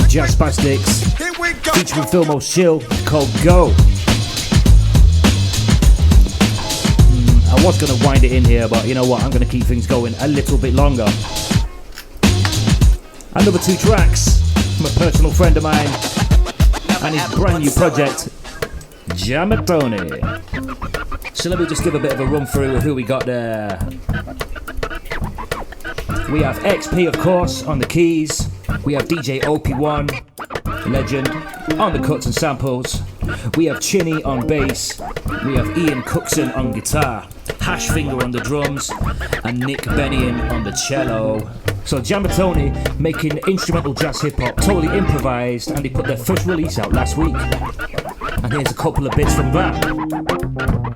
Jazz Spastics featuring Philmos Chill called Go. I was going to wind it in here, but you know what, I'm going to keep things going a little bit longer. Another 2 tracks from a personal friend of mine and his brand new project, Jamatoni. So let me just give a bit of a run through of who we got there. We have XP, of course, on the keys. We have DJ OP1, legend, on the cuts and samples. We have Chinny on bass. We have Ian Cookson on guitar, Hashfinger on the drums, and Nick Bennion on the cello. So Jamatoni making instrumental jazz hip hop, totally improvised, and they put their first release out last week. And here's a couple of bits from that.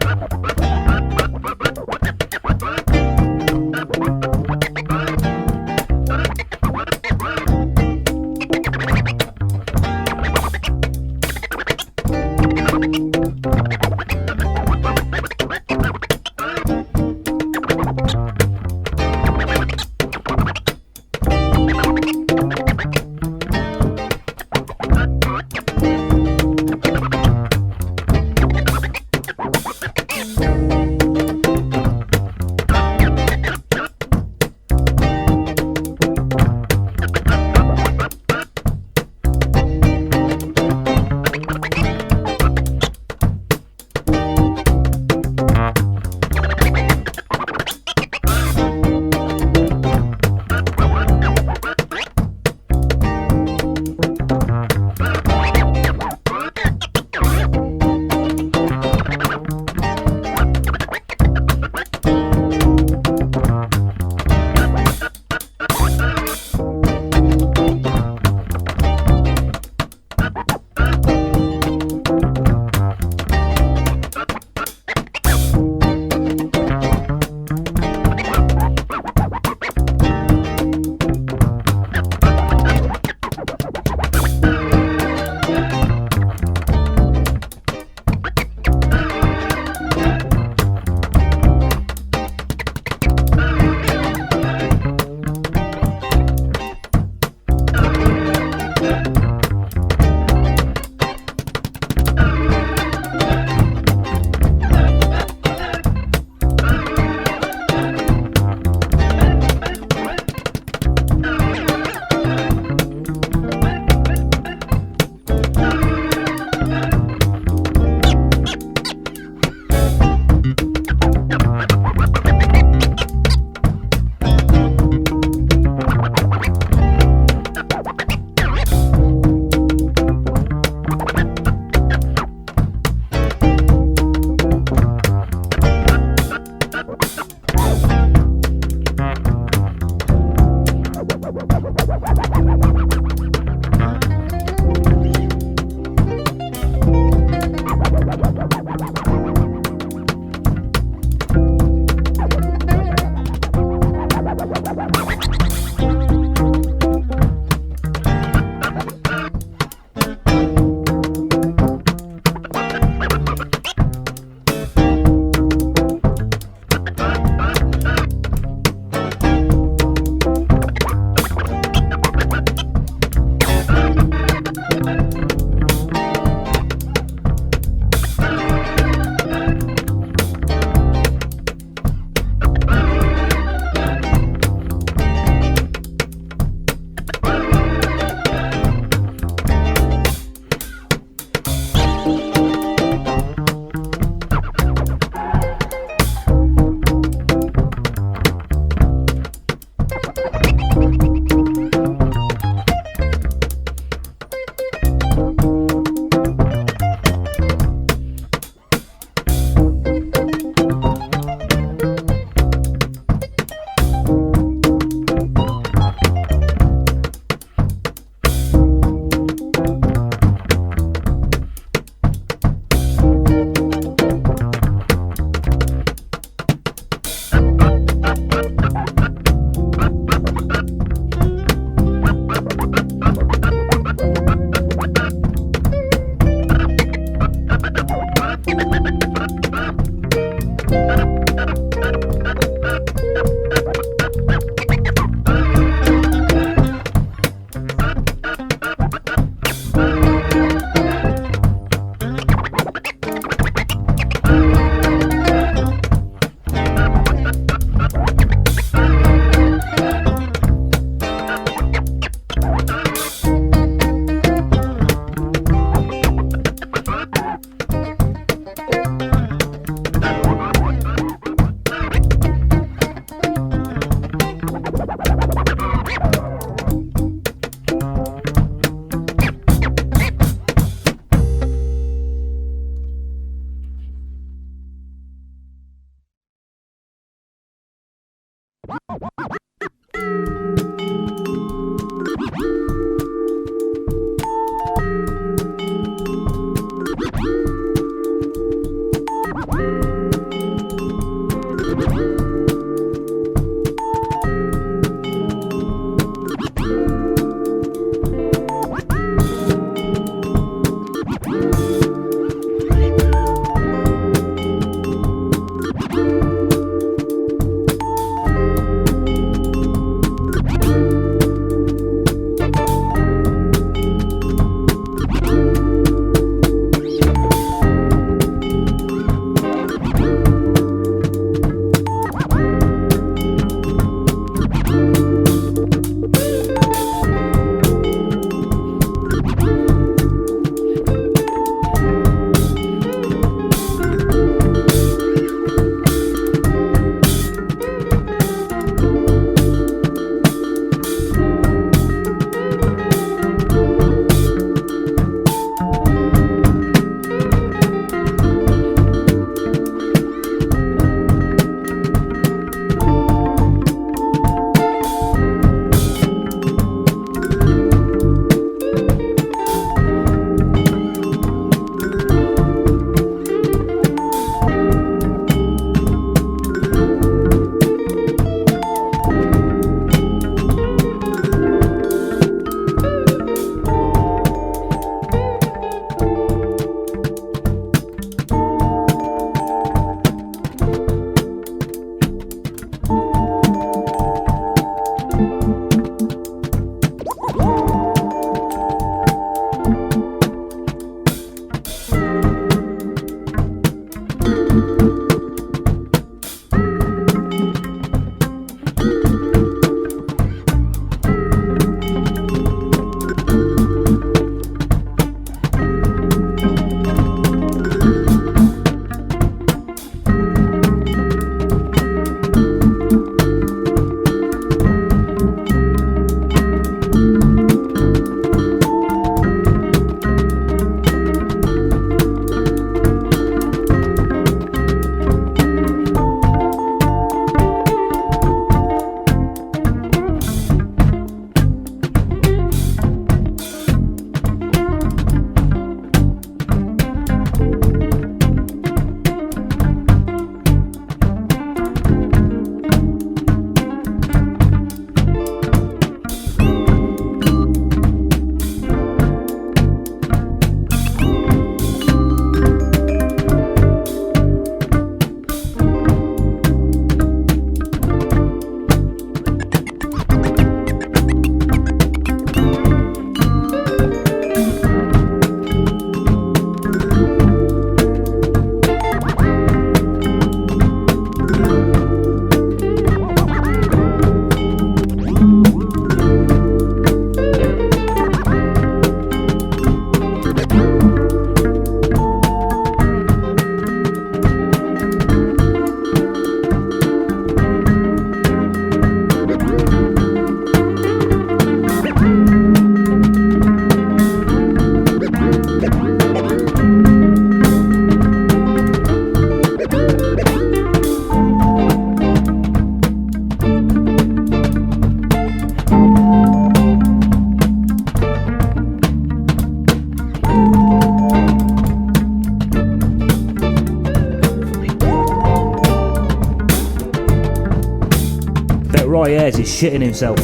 Roy Ayers is shitting himself.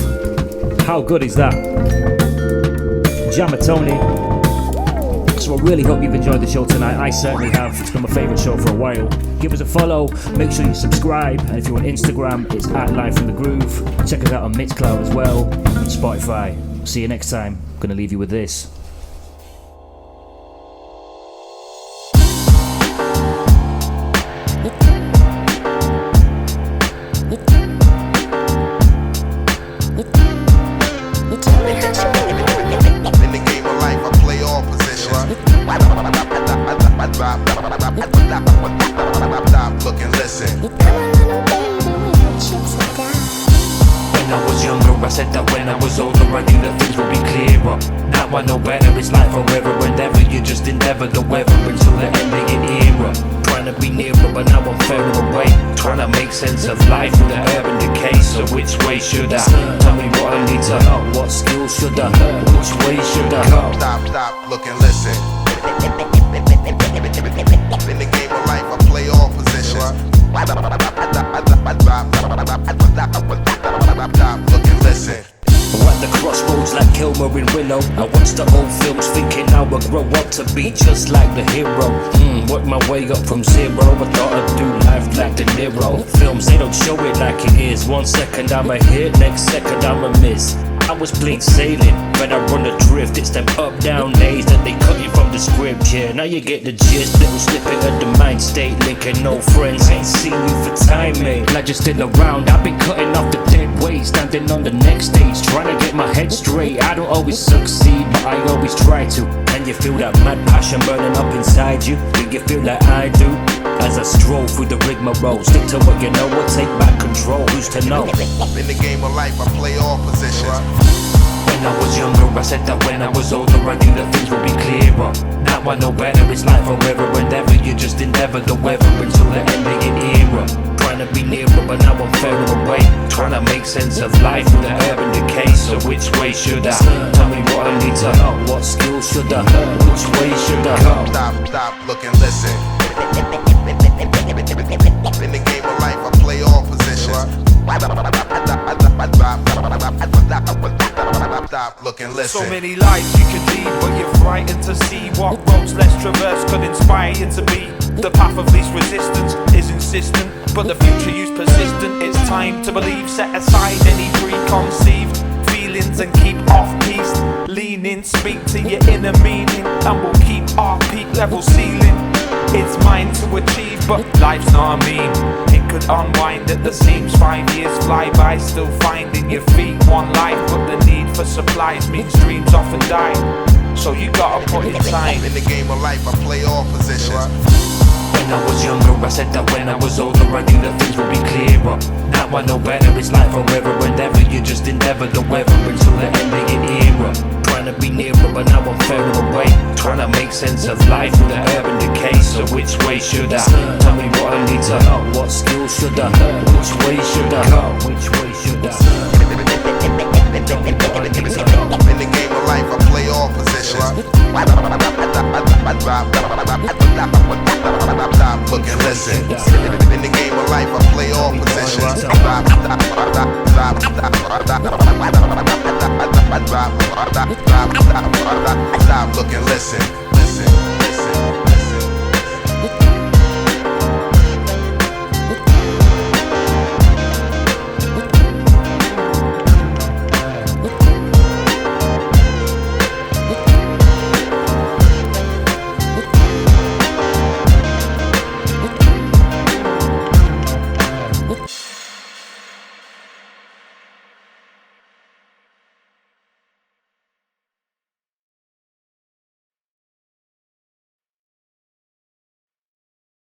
How good is that? Jammer Tony. So I really hope you've enjoyed the show tonight. I certainly have. It's been my favourite show for a while. Give us a follow. Make sure you subscribe. And if you're on Instagram, it's @Live from the Groove. Check us out on Mixcloud as well. And Spotify. See you next time. I'm going to leave you with this. Look and listen. When I was younger, I said that when I was older, I knew that things would be clearer. Now I know better, it's life forever and ever. You just endeavor the weather until the end of your era. Trying to be nearer, but now I'm further away. Trying to make sense of life with the urban decay. So which way should I? Tell me what I need to know. What skills should I? Which way should I go? Stop, look and listen. In the game of life, I play all positions. Look and listen. We're at the crossroads like Kilmer and Willow. I watch the old films thinking I will grow up to be just like the hero. Work my way up from zero. I thought I'd do life like De Niro. Films, they don't show it like it is. 1 second I'm a hit, next second I'm a miss. I was plain sailing, but I run adrift. It's them up down days that they cut you from the script. Yeah, now you get the gist. Little snippet of the mind state. Linking no friends, ain't seen you for time, mate. Like just in around, I've been cutting off the dead weight. Standing on the next stage, trying to get my head straight. I don't always succeed, but I always try to. And you feel that mad passion burning up inside you? Do you feel like I do? As I stroll through the rigmarole, stick to what you know or take back control. Who's to know? In the game of life, I play all positions. When I was younger, I said that when I was older, I knew that things would be clearer. Now I know better, it's life forever and ever. You just endeavor the weather until the end of your era. Trying to be nearer, but now I'm further away. Trying to make sense of life with the urban decay. So which way should I? Tell me what I need to know. What skills should I? Which way should I go? Stop, look and listen. In the game of life, I play all positions. Stop, look and listen. So many lives you could lead, but you're frightened to see what roads less traversed could inspire you to be. The path of least resistance is insistent, but the future you's persistent. It's time to believe, set aside any preconceived feelings and keep off-piste. Lean in, speak to your inner meaning, and we'll keep our peak level ceiling. It's mine to achieve, but life's not a meme. It could unwind at the seams. 5 years fly by, still finding your feet. One life, but the need for supplies means dreams often die. So you gotta put in time. In the game of life, I play all positions. When I was younger, I said that when I was older, I knew that things would be clearer. Now I know better, it's life forever and ever. You just endeavor the weather until the end of your era. Trying to be nearer, but now I'm further away. Trying to make sense of life with the urban decay. So which way should I? Tell me what I need to know. What skills should I? Which way should I go? Which way should I? Tell me what I need to know. In the game of life, I play all positions. Stop, look and listen. In the game of life, I play all positions. Stop, look and listen.